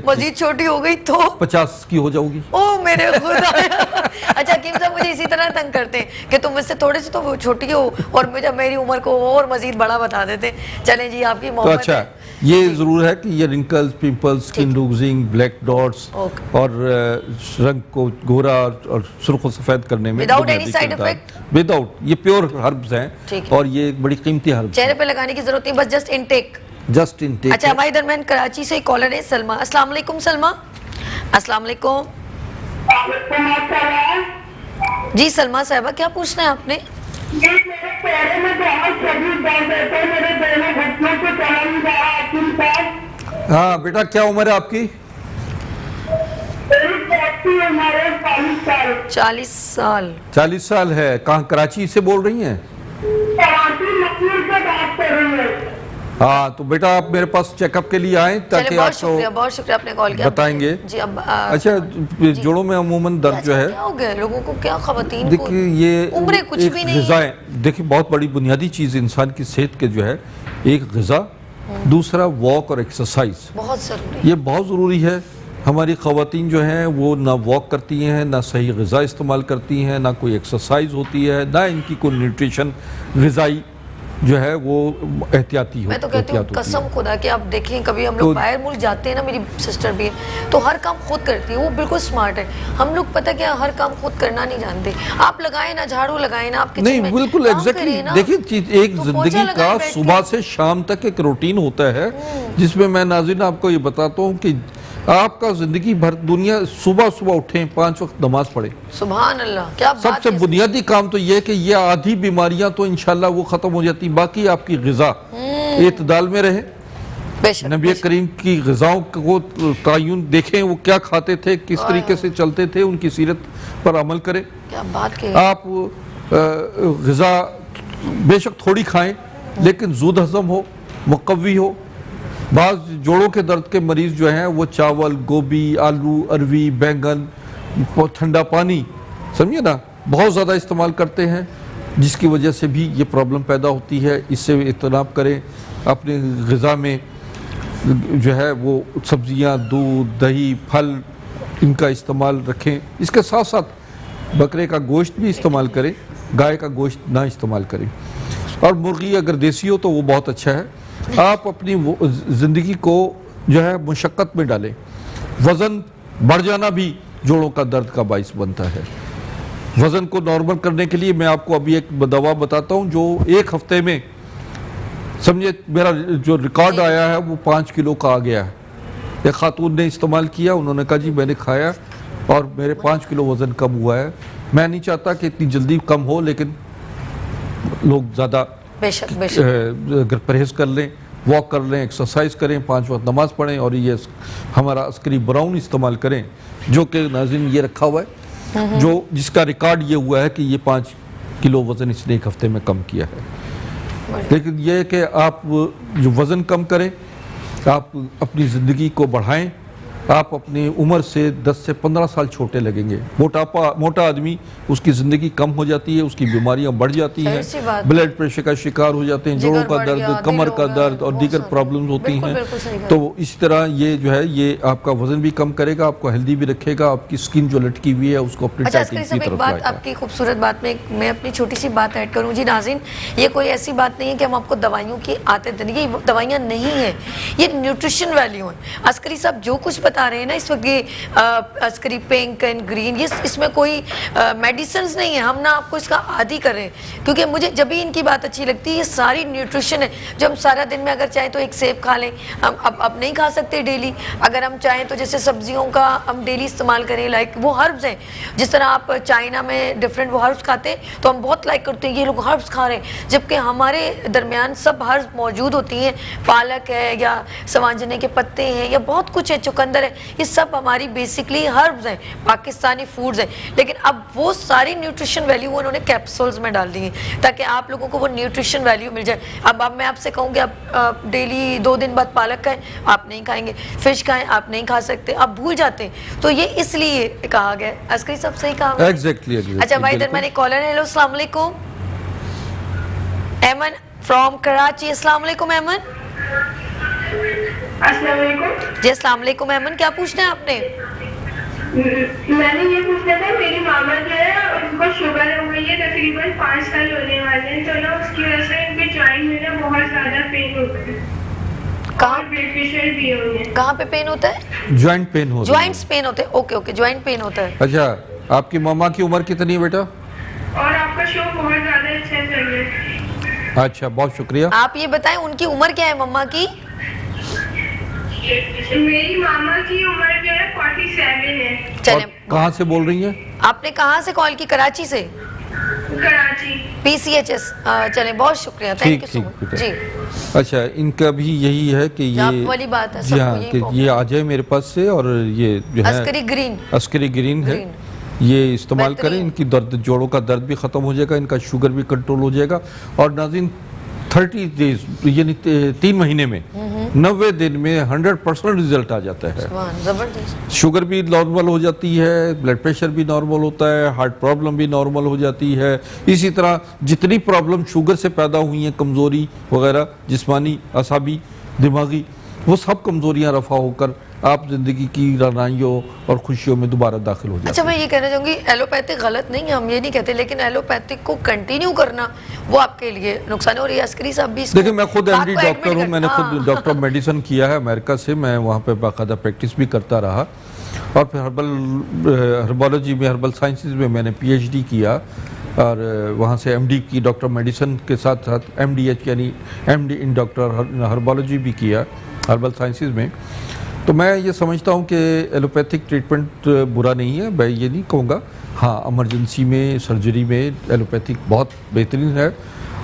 मजीद छोटी हो गई तो 50 की हो जाओगी। ओ मेरे खुदा। अच्छा हकीम साहब मुझे इसी तरह तंग करते हैं कि तुम मुझसे थोड़े से तो छोटी हो और मुझे मेरी उम्र को और मजीद बड़ा बता देते। चलें जी आपकी तो अच्छा ये जरूर है कि ये wrinkles, pimples, skin losing, black dots और रंग को गोरा और सुर्ख और सफेद करने में without any side effect, without, ये प्योर हर्ब्स हैं और ये एक बड़ी कीमती हर्ब्स, चेहरे पे लगाने की जरूरत नहीं, बस जस्ट इनटेक। अच्छा हमारे दरमियान कराची से कॉलर है सलमा। अस्सलाम वालेकुम सलमा। अस्सलाम वालेकुम जी सलमा साहिबा, क्या पूछना है आपने? मेरे पैरों में बहुत शदीद दर्द है, मेरे दोनों घुटनों से चला नहीं जा रहा हकीम साहब। हाँ बेटा क्या उम्र है आपकी? 40 साल। 40 साल है। कहाँ कराची से बोल रही हैं? कराची लखनऊ से बात कर रही है। हाँ तो बेटा आप मेरे पास चेकअप के लिए आए ताकि बहुत शुक्रिया आपने कॉल किया, बताएंगे जी। अब अच्छा जोड़ों में अमूमन दर्द जो है, क्या हो गया लोगों को, क्या खवातीन देखिए ये उम्र कुछ भी नहीं, ग़िज़ाएं देखिए बहुत बड़ी बुनियादी चीज़ इंसान की सेहत के जो है, एक ग़िज़ा, दूसरा वॉक और एक्सरसाइज बहुत ज़रूरी, ये बहुत ज़रूरी है। हमारी ख़वातीन जो हैं वो ना वॉक करती हैं, ना सही ग़िज़ा इस्तेमाल करती हैं, ना कोई एक्सरसाइज होती है, ना इनकी कोई न्यूट्रिशन ग़िज़ाई जो है वो एहतियाती हो। मैं तो कहती हूँ कसम खुदा कि आप देखें कभी हम लोग बाहर मुल्क जाते हैं ना, मेरी सिस्टर भी है तो हर काम खुद करती है, वो बिल्कुल स्मार्ट है। हम लोग पता क्या हर काम खुद करना नहीं जानते। आप लगाए ना झाड़ू लगाए ना, आपके नहीं बिल्कुल एग्जैक्टली। देखिए एक जिंदगी का सुबह से शाम तक एक रूटीन होता है जिसमें मैं नाज़रीन आपको ये बताता हूँ कि आपका जिंदगी भर दुनिया सुबह सुबह उठें, 5 वक्त नमाज पढ़े, सुभान अल्लाह। क्या सबसे बुनियादी काम तो ये कि ये आधी बीमारियां तो इंशाल्लाह वो खत्म हो जाती, बाकी आपकी ग़िज़ा इत्दाल में रहे। नबी करीम की ग़िज़ाओं को तायुन देखें, वो क्या खाते थे, किस तरीके से चलते थे, उनकी सीरत पर अमल करें। क्या बात की आप ग़िज़ा बेशक थोड़ी खाएं लेकिन ज़ूद हज़म हो, मुक़व्वी हो। बाज़ जोड़ों के दर्द के मरीज़ जो हैं वो चावल, गोभी, आलू, अरवी, बैंगन, ठंडा पानी, समझिए ना, बहुत ज़्यादा इस्तेमाल करते हैं, जिसकी वजह से भी ये प्रॉब्लम पैदा होती है। इससे इज्तनाब करें। अपने ग़िज़ा में जो है वो सब्ज़ियाँ, दूध, दही, फल, इनका इस्तेमाल रखें। इसके साथ साथ बकरे का गोश्त भी इस्तेमाल करें, गाय का गोश्त ना इस्तेमाल करें। और मुर्गी अगर देसी हो तो वो बहुत अच्छा है। आप अपनी ज़िंदगी को जो है मुशक्क़त में डालें। वज़न बढ़ जाना भी जोड़ों का दर्द का बाइस बनता है। वज़न को नॉर्मल करने के लिए मैं आपको अभी एक दवा बताता हूँ जो 1 हफ्ते में, समझिए मेरा जो रिकॉर्ड आया है वो 5 किलो का आ गया है एक खातून ने इस्तेमाल किया, उन्होंने कहा जी मैंने खाया और मेरे 5 किलो वज़न कम हुआ है। मैं नहीं चाहता कि इतनी जल्दी कम हो, लेकिन लोग ज़्यादा अगर परहेज़ कर लें, वॉक कर लें, एक्सरसाइज करें, 5 वक्त नमाज पढ़ें और ये हमारा अस्करी ब्राउन इस्तेमाल करें, जो कि नाज़रीन ये रखा हुआ है, जो जिसका रिकॉर्ड ये हुआ है कि ये 5 किलो वज़न इसने एक हफ्ते में कम किया है। लेकिन ये है कि आप जो वज़न कम करें, आप अपनी ज़िंदगी को बढ़ाएं, आप अपनी उम्र से 10 से 15 साल छोटे लगेंगे। मोटा आदमी, उसकी ज़िंदगी कम हो जाती है, उसकी बीमारियां बढ़ जाती हैं, ब्लड प्रेशर का शिकार हो जाते हैं, जोड़ों का दर्द, कमर का दर्द और दीगर प्रॉब्लम्स होती हैं। तो इस तरह ये जो है ये आपका वजन भी कम करेगा, आपको हेल्दी भी रखेगा, आपकी स्किन जो लटकी हुई है उसको अपनी टाइटिंग की तरफ लाएगा। आपकी खूबसूरत बात में मैं अपनी छोटी सी बात ऐड करूँ जी नाज़रीन, ये कोई ऐसी बात नहीं है कि हम आपको दवाइयों की आदत देंगे, ये दवाइयाँ नहीं है, ये न्यूट्रिशन वैल्यू है। अस्करी साहब जो कुछ बता रहे हैं ना इस वक्त, ये अस्करी पिंक एंड ग्रीन, ये इसमें कोई मेडिसिन नहीं है, हम ना आपको इसका आदी कर रहे हैं, क्योंकि मुझे जब भी इनकी बात अच्छी लगती है। ये सारी न्यूट्रिशन है जो हम सारा दिन में अगर चाहें तो एक सेब खा लें, हम अब नहीं खा सकते डेली, अगर हम चाहें तो जैसे सब्जियों का हम डेली इस्तेमाल करें, लाइक वो हर्ब्स हैं, जिस तरह आप चाइना में डिफरेंट वो हर्ब्स खाते हैं तो हम बहुत लाइक करते हैं, ये लोग हर्ब्स खा रहे हैं, जबकि हमारे दरमियान सब हर्ब्स मौजूद होती हैं, पालक है या सवांजने के पत्ते हैं या बहुत कुछ है, चुकंदर है, ये सब हमारी बेसिकली हर्ब्स हैं, पाकिस्तानी फूड्स हैं। लेकिन अब वो सारी न्यूट्रिशन वैल्यू उन्होंने कैप्सूल्स में डाल दी है ताकि आप लोगों को वो न्यूट्रिशन वैल्यू मिल जाए। अब मैं आपसे कहूँ कि आप डेली 2 दिन बाद पालक खाएं, आप नहीं खाएंगे, फिश खाएं, आप नहीं खा सकते, आप भूल जाते हैं। तो ये इसलिए कहा गया। अस्करी साहब सही कहा एग्जैक्टली। अच्छा भाई इधर मैंने कॉलर है। हेलो अस्सलाम वालेकुम, एमन फ्रॉम कराची। अस्सलाम वालेकुम एमन। अस्सलाम वालेकुम जी अस्सलाम वालेकुम एमन, क्या पूछना है आपने? मैंने ये पूछना था, मेरी मामा जो है उनको शुगर हो गई है, तकरीबन 5 साल होने वाले हैं, तो ना उसकी वजह से उनके जॉइंट में ना बहुत ज्यादा पेन होता है। कहाँ ब्लड प्रेशर भी है? कहाँ पे पेन होता है? ज्वाइंट पेन होता है। ज्वाइंट्स पेन होते हैं। ओके ओके, ज्वाइंट पेन होता है। अच्छा, आपकी मामा की उम्र कितनी है बेटा? और आपका शो बहुत ज्यादा अच्छा चल रहा है। अच्छा, बहुत शुक्रिया। आप ये बताएं उनकी उम्र क्या है मम्मा की? मेरी मामा की उम्र जो है 47 है। चले, कहाँ से बोल रही हैं? आपने कहाँ से कॉल की? कराची से? कराची PCHS। चले, बहुत शुक्रिया, थैंक यू सो मच जी। अच्छा, इनका भी यही है कि ये वाली बात है, जी हाँ, कि ये आ जाए मेरे पास से और ये जो है अस्करी ग्रीन, अस्करी ग्रीन है, ये इस्तेमाल करें। इनकी दर्द, जोड़ों का दर्द भी ख़त्म हो जाएगा, इनका शुगर भी कंट्रोल हो जाएगा। और नाज़रीन 30 डेज यानी 3 महीने में 90 दिन में 100% रिजल्ट आ जाता है। जबरदस्त। शुगर भी नॉर्मल हो जाती है, ब्लड प्रेशर भी नॉर्मल होता है, हार्ट प्रॉब्लम भी नॉर्मल हो जाती है। इसी तरह जितनी प्रॉब्लम शुगर से पैदा हुई हैं, कमज़ोरी वगैरह, जिस्मानी, असाबी, दिमागी, वो सब कमज़ोरियाँ रफ़ा होकर आप ज़िंदगी की रनाइयों और खुशियों में दोबारा दाखिल हो जाते हैं। अच्छा, मैं ये कहना चाहूँगी एलोपैथिक गलत नहीं है, हम ये नहीं कहते, लेकिन एलोपैथिक को कंटिन्यू करना वो आपके लिए नुकसान है। और ये अस्करी साहब भी, देखिए मैं खुद MD डॉक्टर हूँ, मैंने खुद डॉक्टर ऑफ मेडिसिन किया है अमेरिका से, मैं वहाँ पे बाकायदा प्रैक्टिस भी करता रहा और फिर हर्बोलॉजी में, हर्बल साइंसेज में मैंने PhD किया और वहाँ से MD की डॉक्टर मेडिसिन के साथ साथ MDH यानी MD इन डॉक्टर हर्बोलॉजी भी किया हर्बल साइंसेज में। तो मैं ये समझता हूँ कि एलोपैथिक ट्रीटमेंट बुरा नहीं है, मैं ये नहीं कहूँगा। हाँ, इमरजेंसी में, सर्जरी में एलोपैथिक बहुत बेहतरीन है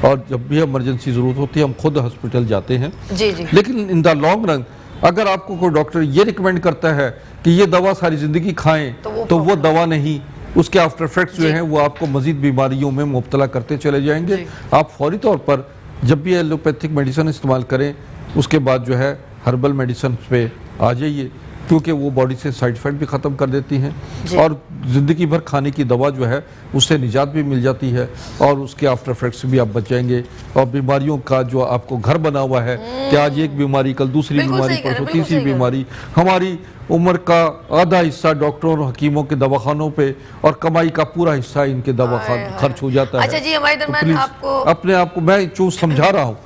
और जब भी इमरजेंसी ज़रूरत होती है हम खुद हॉस्पिटल जाते हैं जी जी। लेकिन इन द लॉन्ग रन अगर आपको कोई डॉक्टर ये रिकमेंड करता है कि ये दवा सारी ज़िंदगी खाएँ तो वो दवा नहीं, उसके आफ्टर इफेक्ट्स जो हैं वो आपको मज़ीद बीमारियों में मुब्तला करते चले जाएंगे। आप फौरी तौर पर जब भी एलोपैथिक मेडिसिन इस्तेमाल करें उसके बाद जो है हर्बल मेडिसिन पे आ जाइए, क्योंकि वो बॉडी से साइड इफेक्ट भी ख़त्म कर देती हैं और ज़िंदगी भर खाने की दवा जो है उससे निजात भी मिल जाती है और उसके आफ्टर इफेक्ट से भी आप बच जाएंगे। और बीमारियों का जो आपको घर बना हुआ है कि आज एक बीमारी, कल दूसरी बीमारी, परसों तीसरी बीमारी, हमारी उम्र का आधा हिस्सा डॉक्टरों और हकीमों के दवाखानों पे और कमाई का पूरा हिस्सा इनके दवाखान खर्च हो जाता है। अच्छा जी, हमारे दरमियान आपको अपने आप को मैं जो समझा रहा हूँ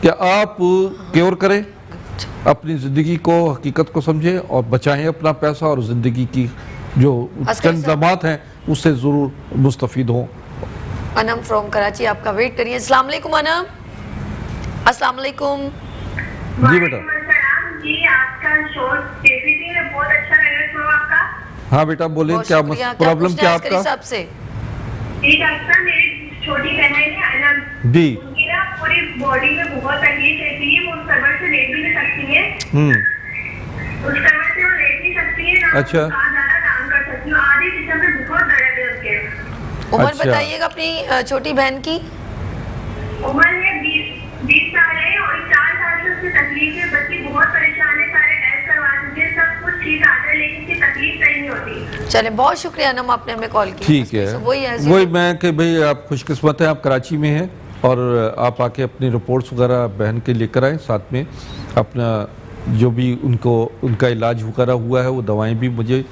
कि आप केयर करें, अपनी ज़िंदगी को, हकीकत को समझें और बचाएं अपना पैसा और ज़िंदगी की जो चंद लम्हात हैं उससे ज़रूर मुस्तफ़ीद हों। अनम फ्रॉम कराची आपका वेट करिए। अस्सलाम वालेकुम अनम। अस्सलाम वालेकुम। जी बेटा। जी आपका शो देखी थी, मैं बहुत अच्छा लगा शो आपका। हाँ बेटा बोले, बहुत क्या शुक्रिया। प्रॉब्लम पूछना क्या है अस्करी आपका? साहब से? जी डॉक्टर साहब, मेरी छोटी बहन है अनंत, जी। उनकी ना पूरी बॉडी में बहुत तकलीफ रहती है, वो सर्वर से लेट भी नहीं सकती है, उस सर्वर से वो लेट नहीं सकती है ना, अच्छा। ज्यादा काम कर सकती हूँ, आधी जिस्म में बहुत दर्द है उनके। उम्र अच्छा। बताइएगा अपनी छोटी बहन की। उम्र है 20 साल है और 4 साल से उसकी तकलीफ है, बच्ची बहुत परेशान है, सारे टेस्ट करवा चुके हैं, सब कुछ ठीक आता है, लेकिन उसकी तकलीफ सही नहीं होती। चले, बहुत शुक्रिया अनम, आपने हमें कॉल किया। ठीक है, वही मैं कि भाई आप खुशकिस्मत हैं, आप कराची में हैं और आप आके अपनी रिपोर्ट्स वगैरह बहन के लेकर आए, साथ में अपना जो भी उनका इलाज वगैरह हुआ है वो दवाएं भी मुझे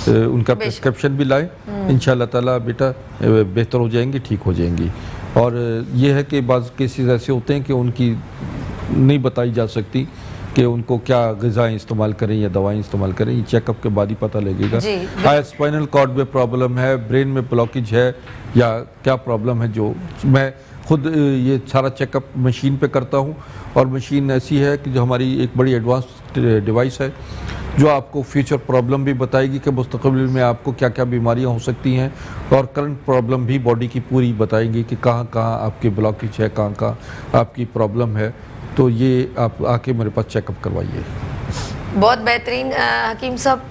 उनका प्रिस्क्रिप्शन भी लाए। इंशाल्लाह ताला बेटा बेहतर हो जाएंगी, ठीक हो जाएंगी। और ये है कि बाज़ केसेस ऐसे होते हैं कि उनकी नहीं बताई जा सकती कि उनको क्या ग़िज़ाएँ इस्तेमाल करें या दवाएं इस्तेमाल करें, ये चेकअप के बाद ही पता लगेगा। हाँ, स्पाइनल कॉर्ड में प्रॉब्लम है, ब्रेन में ब्लॉकेज है या क्या प्रॉब्लम है, जो मैं खुद ये सारा चेकअप मशीन पे करता हूँ। और मशीन ऐसी है कि जो हमारी एक बड़ी एडवांस डिवाइस है जो आपको फ्यूचर प्रॉब्लम भी बताएगी कि मुस्तक़बिल में आपको क्या क्या बीमारियां हो सकती हैं, और करंट प्रॉब्लम भी बॉडी की पूरी बताएंगी कि कहाँ कहाँ आपकी ब्लॉकेज है, कहाँ कहाँ आपकी प्रॉब्लम है। तो ये आप आके मेरे पास चेकअप करवाइए। बहुत बेहतरीन हकीम साहब,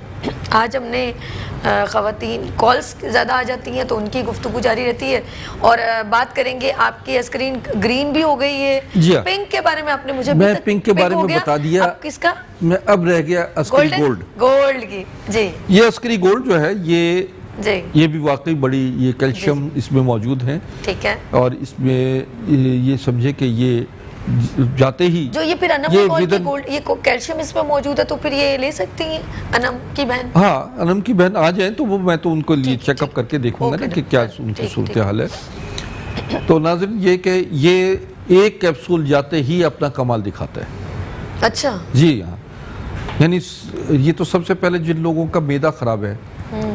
आज हमने ख़वातीन कॉल्स ज़्यादा आ जाती हैं तो उनकी गुफ्तगू जारी रहती है, और बात करेंगे आपकी स्क्रीन ग्रीन भी हो गई है। जी हाँ। पिंक के बारे में आपने मुझे मैं पिंक के बारे में बता दिया। अब किसका? मैं अब रह गया अस्करी गोल्ड की। जी, ये अस्करी गोल्ड जो है जी, ये भी वाकई बड़ी, ये कैल्शियम इसमें मौजूद है। ठीक है। और इसमें ये समझे कि ये जाते ही जो ये फिर अनम की गोल्ड, ये कैल्शियम इसमें मौजूद है, तो फिर ये ले सकती हैं अनम की बहन? हाँ, अनम की बहन आ जाए तो वो मैं तो उनको लिए चेकअप करके देखूंगा ना कि क्या उनकी सूरत हाल है। तो नाज़रीन ये एक कैप्सूल जाते ही अपना कमाल दिखाता है। अच्छा जी हाँ, यानी ये तो सबसे पहले जिन लोगों का मैदा खराब है,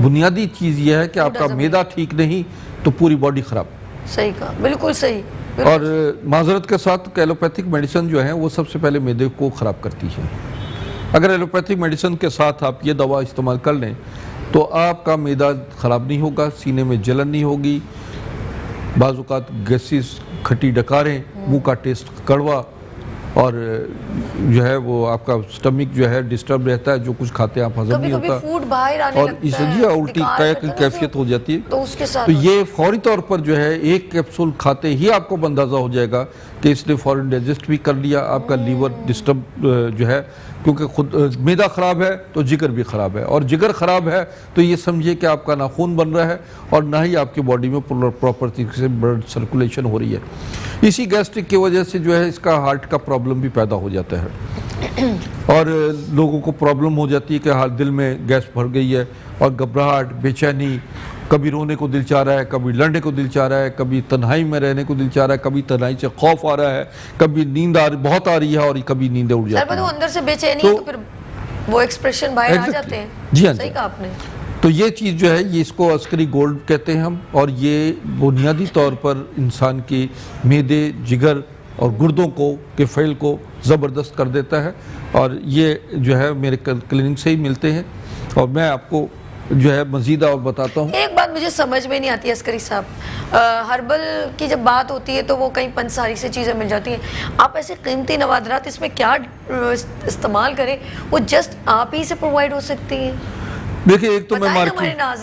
बुनियादी चीज़ ये है कि आपका मैदा ठीक नहीं तो पूरी बॉडी खराब। सही कहा, बिल्कुल सही। और माजरत के साथ एलोपैथिक मेडिसिन जो है वो सबसे पहले मैदे को ख़राब करती है। अगर एलोपैथिक मेडिसिन के साथ आप ये दवा इस्तेमाल कर लें तो आपका मैदा ख़राब नहीं होगा, सीने में जलन नहीं होगी, बाज़-औक़ात गैसेस, खट्टी डकारें, मुंह का टेस्ट कड़वा, और जो है वो आपका स्टमक जो है डिस्टर्ब रहता है, जो कुछ खाते हैं आप हजम नहीं होता, फूड बाहर आने और लगता इसलिए है, उल्टी की कैफियत हो जाती है। तो उसके साथ तो ये फौरी तौर पर जो है एक कैप्सूल खाते ही आपको अंदाज़ा हो जाएगा कि इसने फौरन डाइजेस्ट भी कर लिया, आपका लीवर डिस्टर्ब जो है, क्योंकि खुद मैदा ख़राब है तो जिगर भी ख़राब है, और जिगर ख़राब है तो ये समझिए कि आपका ना खून बन रहा है और ना ही आपकी बॉडी में प्रॉपर तरीके से ब्लड सर्कुलेशन हो रही है। इसी गैस्ट्रिक की वजह से जो है इसका हार्ट का प्रॉब्लम भी पैदा हो जाता है, और लोगों को प्रॉब्लम हो जाती है कि हाल दिल में गैस भर गई है और घबराहट, बेचैनी, कभी रोने को दिल चाह रहा है, कभी लड़ने को दिल चाह रहा है, कभी तन्हाई में रहने को दिल चाह रहा है, कभी तन्हाई से खौफ आ रहा है, कभी नींद बहुत आ रही है और कभी नींदें उड़ जाती हैं। तो अंदर से बेचैनी है तो फिर वो एक्सप्रेशन बाहर आ जाते हैं। जी हाँ, सही कहा आपने। तो ये चीज़ जो है ये इसको अस्करी गोल्ड कहते हैं हम, और ये बुनियादी तौर पर इंसान की मैदे, जिगर और गुर्दों को के फैल को ज़बरदस्त कर देता है, और ये जो है मेरे क्लिनिक से ही मिलते हैं, और मैं आपको जो है मजीद और बताता हूँ। एक बात मुझे समझ में नहीं आती अस्करी साहब, हर्बल की जब बात होती है तो वो कहीं पंसारी से चीज़ें मिल जाती हैं, आप ऐसे कीमती नवादरात इसमें क्या इस्तेमाल करें, वो जस्ट आप ही से प्रोवाइड हो सकती हैं? देखिए, एक तो मैं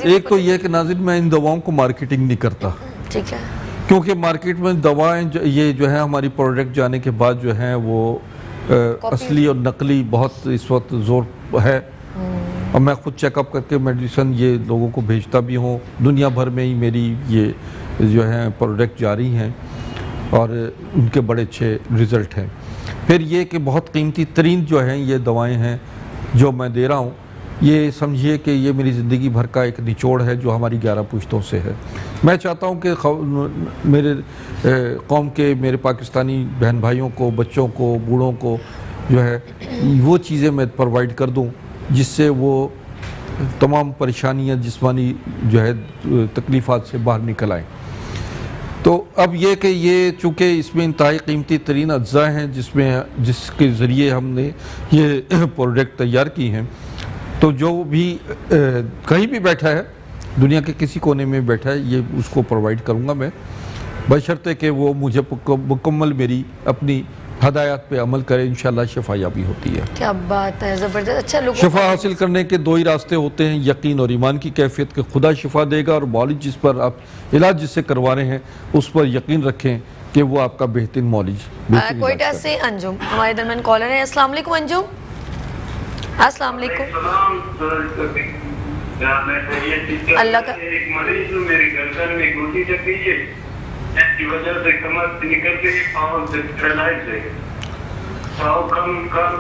एक तो ये कि नाज़रीन मैं इन दवाओं को मार्केटिंग नहीं करता, ठीक है, क्योंकि मार्केट में दवाएं ये जो है हमारी प्रोडक्ट जाने के बाद जो है वो असली और नकली बहुत इस वक्त जोर है, और मैं खुद चेकअप करके मेडिसिन ये लोगों को भेजता भी हूँ। दुनिया भर में ही मेरी ये जो है प्रोडक्ट जारी हैं और उनके बड़े अच्छे रिज़ल्ट हैं। फिर ये कि बहुत कीमती तरीन जो हैं ये दवाएं हैं जो मैं दे रहा हूँ, ये समझिए कि ये मेरी ज़िंदगी भर का एक निचोड़ है जो हमारी 11 पुश्तों से है। मैं चाहता हूँ कि मेरे कौम के, मेरे पाकिस्तानी बहन भाइयों को, बच्चों को, बूढ़ों को जो है वो चीज़ें मैं प्रोवाइड कर दूँ जिससे वो तमाम परेशानियाँ, जिस्मानी जो है तकलीफ़ात से बाहर निकल आएँ। तो अब ये कि ये चूँकि इसमें इंतहाई कीमती तरीन अज्जा हैं जिसके ज़रिए हमने ये प्रोडक्ट तैयार की हैं, तो जो भी कहीं भी बैठा है, दुनिया के किसी कोने में बैठा है, ये उसको प्रोवाइड करूँगा मैं, बशर्ते कि वो मुझे मुकम्मल मेरी अपनी हदायत पे अमल करे। इंशाल्लाह शिफायाबी होती है। क्या बात है, ज़बरदस्त। अच्छा, लोगों शिफा हासिल करने के दो ही रास्ते होते हैं, यकीन और ईमान की कैफियत के खुदा शिफा देगा, और मौलिज जिस पर आप इलाज जिससे करवा रहे हैं उस पर यकीन रखें कि वो आपका बेहतरीन मौलिज कोयटा से अंजुम हमारे दरमियान कॉलर है। अस्सलाम वालेकुम अंजुम। अस्सलाम वालेकुम। अल्लाह का एक मरीज मेरे गर्दन में गोली लग गई है, इसकी वजह से कमर से निकल के पाँव से पैरालाइज है, पाँव काम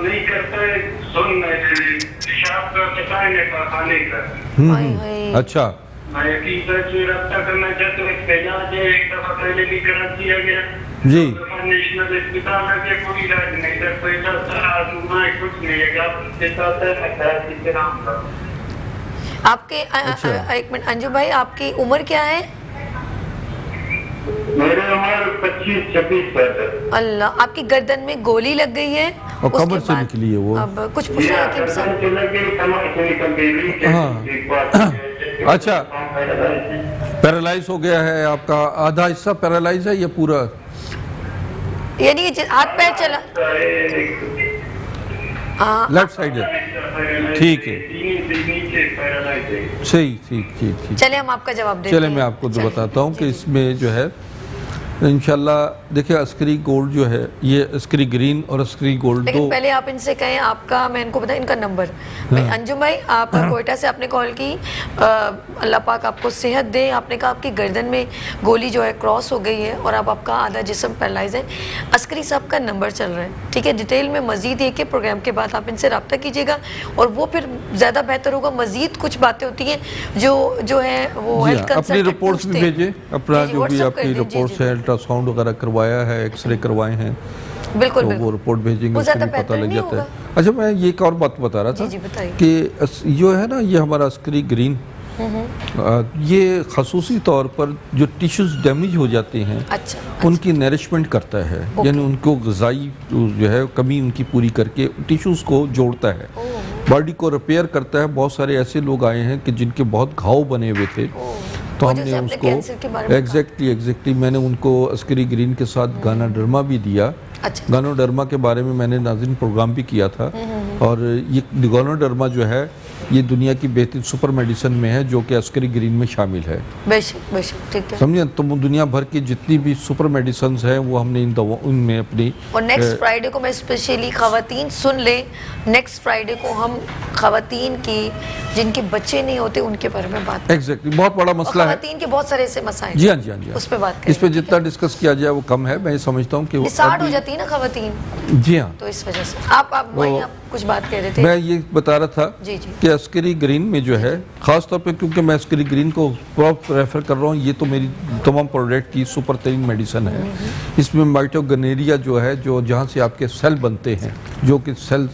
नहीं करता है, सुन नहीं, पेशाब का चटाने का खाने का। अच्छा, मैं यकीन से रब्ता करना चाहता हूँ, पहला जो एक दफा पहले भी करा दिया गया जी, नेशनल अस्पताल में कोई इलाज नहीं था, पैसा सारा कुछ नहीं है। आपके एक मिनट अंजू भाई, आपकी उम्र क्या है? मेरे उम्र 25-26 साल। अल्लाह, आपकी गर्दन में गोली लग गई है और कमर से निकली है वो। अब कुछ पूछना है हकीम साहब? हाँ, अच्छा, पैरालाइज हो गया है आपका, आधा हिस्सा पैरालाइज है या पूरा? यानी हाथ पैर चला, लेफ्ट साइड है, ठीक है, सही, ठीक। चले हम आपका जवाब देते हैं। चले मैं आपको तो बताता हूँ कि इसमें जो है इंशाल्लाह देखिए, अस्करी गोल्ड जो है, ये अस्करी ग्रीन और अस्करी गोल्ड लेकिन दो। पहले आप इनसे कहें आपका, मैं इनको बताएं इनका नंबर। अंजुम भाई, आप कोयटा से आपने कॉल की, अल्लाह पाक आपको सेहत दे। आपने कहा आपकी गर्दन में गोली जो है क्रॉस हो गई है और अब आपका आधा जिस्म पैरालाइज है। अस्करी साहब का नंबर चल रहा है, ठीक है? डिटेल में मजीद एक के प्रोग्राम के बाद आप इनसे रब्ता कीजिएगा और वो फिर ज़्यादा बेहतर होगा। मजीद कुछ बातें होती हैं जो है वो हेल्थ अपनी रिपोर्ट्स भी भेजें, अपना जो भी आपकी रिपोर्ट्स है, अल्ट्रासाउंड वगैरह करवाया है, एक्सरे करवाए हैं, बिल्कुल, तो वो रिपोर्ट भेजेंगे, उससे भी पता लग जाता है। होगा। अच्छा, मैं ये एक और बात बता रहा था कि जो है ना, ये हमारा अस्करी ग्रीन, ये खसूसी तौर पर जो टिश्यूज डैमेज हो जाते हैं, अच्छा, उनकी नरिशमेंट करता है, यानी उनको ग़िज़ाई जो है कमी उनकी पूरी करके टिश्यूज को जोड़ता है, बॉडी को रिपेयर करता है। बहुत सारे ऐसे लोग आए हैं कि जिनके बहुत घाव बने हुए थे, तो हमने उसको एग्जैक्टली मैंने उनको अस्करी ग्रीन के साथ गानाडर्मा भी दिया। अच्छा। गानाडर्मा के बारे में मैंने नाज़रीन प्रोग्राम भी किया था, और ये गानाडर्मा जो है ये दुनिया की बेहतरीन सुपर मेडिसिन में है, जो कि अस्करी ग्रीन में शामिल है। बेशक, ठीक है। समझे? तो दुनिया भर की जितनी भी सुपर मेडिसिन हैं वो हमने इन दवा उनमें अपनी, और नेक्स्ट फ्राइडे को मैं स्पेशली खवातीन सुन ले, नेक्स्ट फ्राइडे को हम खवातीन की जिनके बच्चे नहीं होते उनके बारे में बात। एग्जैक्टली, बहुत बड़ा मसला है, खवातीन के बहुत सारे ऐसे मसाइल। जी हाँ, उस पर बात करें। इस पर जितना डिस्कस किया जाए वो कम है। मैं समझता हूँ कि स्टार्ट हो जाती है ना खवातीन, जी हाँ, तो इस वजह से आप कुछ बात कह रहे थे। मैं ये बता रहा था कि अस्करी ग्रीन में जो है, ख़ास तौर पे क्योंकि मैं अस्करी ग्रीन को रेफर कर रहा हूँ, ये तो मेरी तमाम प्रोडक्ट की सुपर तरीन मेडिसिन है। इसमें माइटोगनेरिया जो है, जो जहाँ से आपके सेल बनते हैं, जो कि सेल्स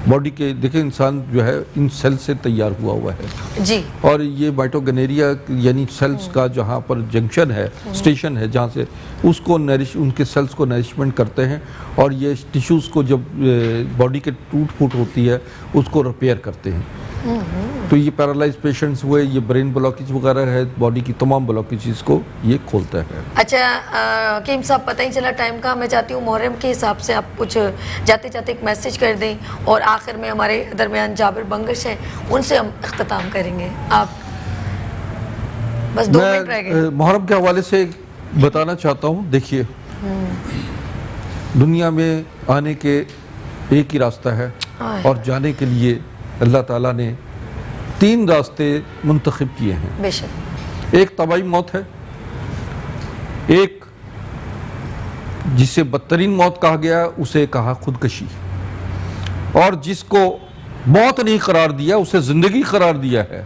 बॉडी के, देखिए इंसान जो है इन सेल से तैयार हुआ है जी, और ये माइटोगनेरिया यानी सेल्स का जहाँ पर जंक्शन है, स्टेशन है, जहाँ से उसको उनके सेल्स को नरिशमेंट करते हैं, और ये टिश्यूज़ को जब बॉडी के टूट फूट होती है उसको रिपेयर करते हैं। तो ये पैरालाइज पेशेंट्स हुए, ये ब्रेन ब्लॉकेज वगैरह है, बॉडी की तमाम ब्लॉकेजेस को ये खोलता है। अच्छा हकीम साहब, पता ही चला टाइम का, मैं चाहती हूँ मुहर्रम के हिसाब से आप कुछ जाते जाते एक मैसेज कर दें, और आखिर में हमारे दरमियान जाबिर बंगश हैं, उनसे हम इख्तिताम करेंगे। आप बस 2 मिनट रह गए। मुहर्रम के हवाले से बताना चाहता हूँ, देखिए दुनिया में आने के एक ही रास्ता है, और जाने के लिए अल्लाह ताला ने 3 रास्ते मुंतखब किए हैं। बेशक। एक तबाही मौत है, एक जिसे बदतरीन मौत कहा गया उसे कहा खुदकशी, और जिसको मौत नहीं करार दिया उसे जिंदगी करार दिया है,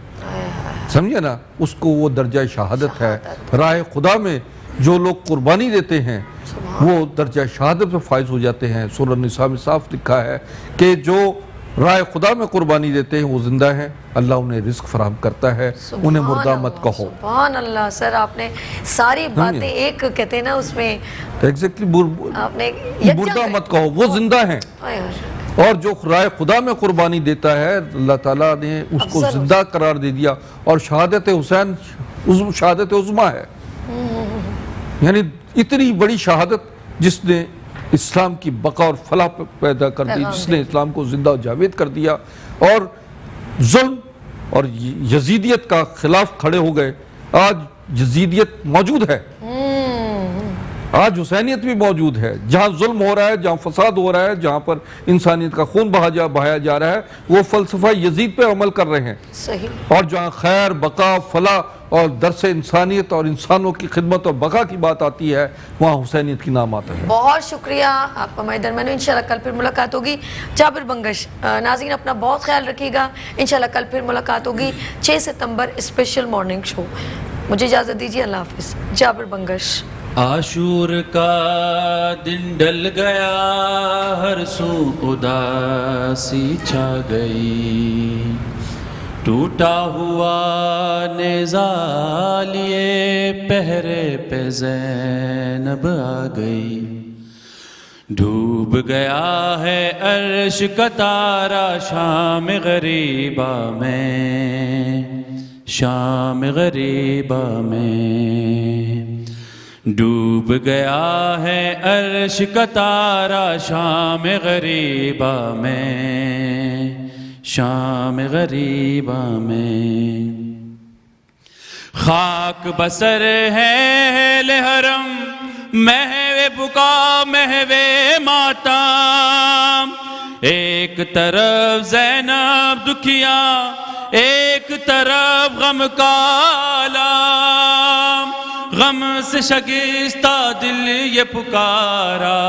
समझे ना, उसको वो दर्जा शहादत है। राह खुदा में जो लोग कुर्बानी देते हैं वो दर्जा शहादत में फायज हो जाते हैं। सूरह निसा में साफ लिखा है कि जो राय खुदा में कुर्बानी देते हैं वो जिंदा हैं, अल्लाह उन्हें रिस्क फराहम करता है, उन्हें मुर्दा मत कहो। सुभान अल्लाह। सर आपने सारी बातें एक कहते हैं ना उसमें एग्जैक्टली आपने मुर्दा मत कहो, वो जिंदा हैं। और जो राय खुदा में कुर्बानी देता है अल्लाह ताला ने उसको जिंदा करार दे दिया। और शहादत हुसैन शहादत उज़्मा है, यानी इतनी बड़ी शहादत जिसने इस्लाम की बका और फलाह पैदा कर दी, जिसने इस्लाम को जिंदा और जावेद कर दिया और जुल्म और यजीदियत का खिलाफ खड़े हो गए। आज यजीदियत मौजूद है, आज हुसैनियत भी मौजूद है। जहाँ जुल्म हो रहा है, जहाँ फसाद हो रहा है, जहाँ पर इंसानियत का खून बहाया जा रहा है, वो फलसफा यजीद पे अमल कर रहे हैं। सही। और जहाँ खैर बका फलाह और दरस इंसानियत और इंसानों की खिदमत और बका की बात आती है, वहाँ हुसैनियत की नाम आता है। बहुत शुक्रिया आपका हमारे दरमियान। इंशाल्लाह कल फिर मुलाकात होगी। जाबिर बंगश, नाज़रीन अपना बहुत ख्याल रखिएगा। इंशाल्लाह कल फिर मुलाकात होगी 6 सितंबर स्पेशल मॉर्निंग शो। मुझे इजाज़त दीजिए, अल्लाह हाफिज़। जाबिर बंगश। आशूर का दिन डल गया, हर सू उदासी छा गई, टूटा हुआ नेज़ा लिए पहरे पे ज़ैनब आ गई, डूब गया है अर्श का तारा शाम गरीबा में, शाम गरीबा में, डूब गया है अर्श का तारा शाम गरीबा में, शाम गरीबा में। खाक बसर है लहरम, महवे बुका महवे मातम, एक तरफ ज़ैनब दुखिया, एक तरफ गम का आलम, गम से शगिस्ता दिल ये पुकारा,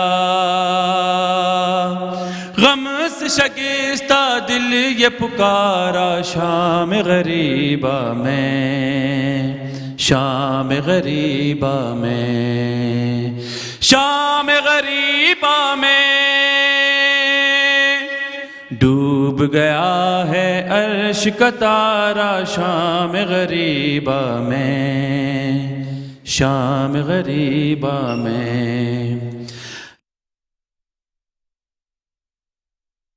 गम से शगिस्ता दिल ये पुकारा, शाम गरीबा में, शाम गरीबा में, शाम गरीबा में, डूब गया है अर्श का तारा शाम गरीबा में, शाम गरीबा में।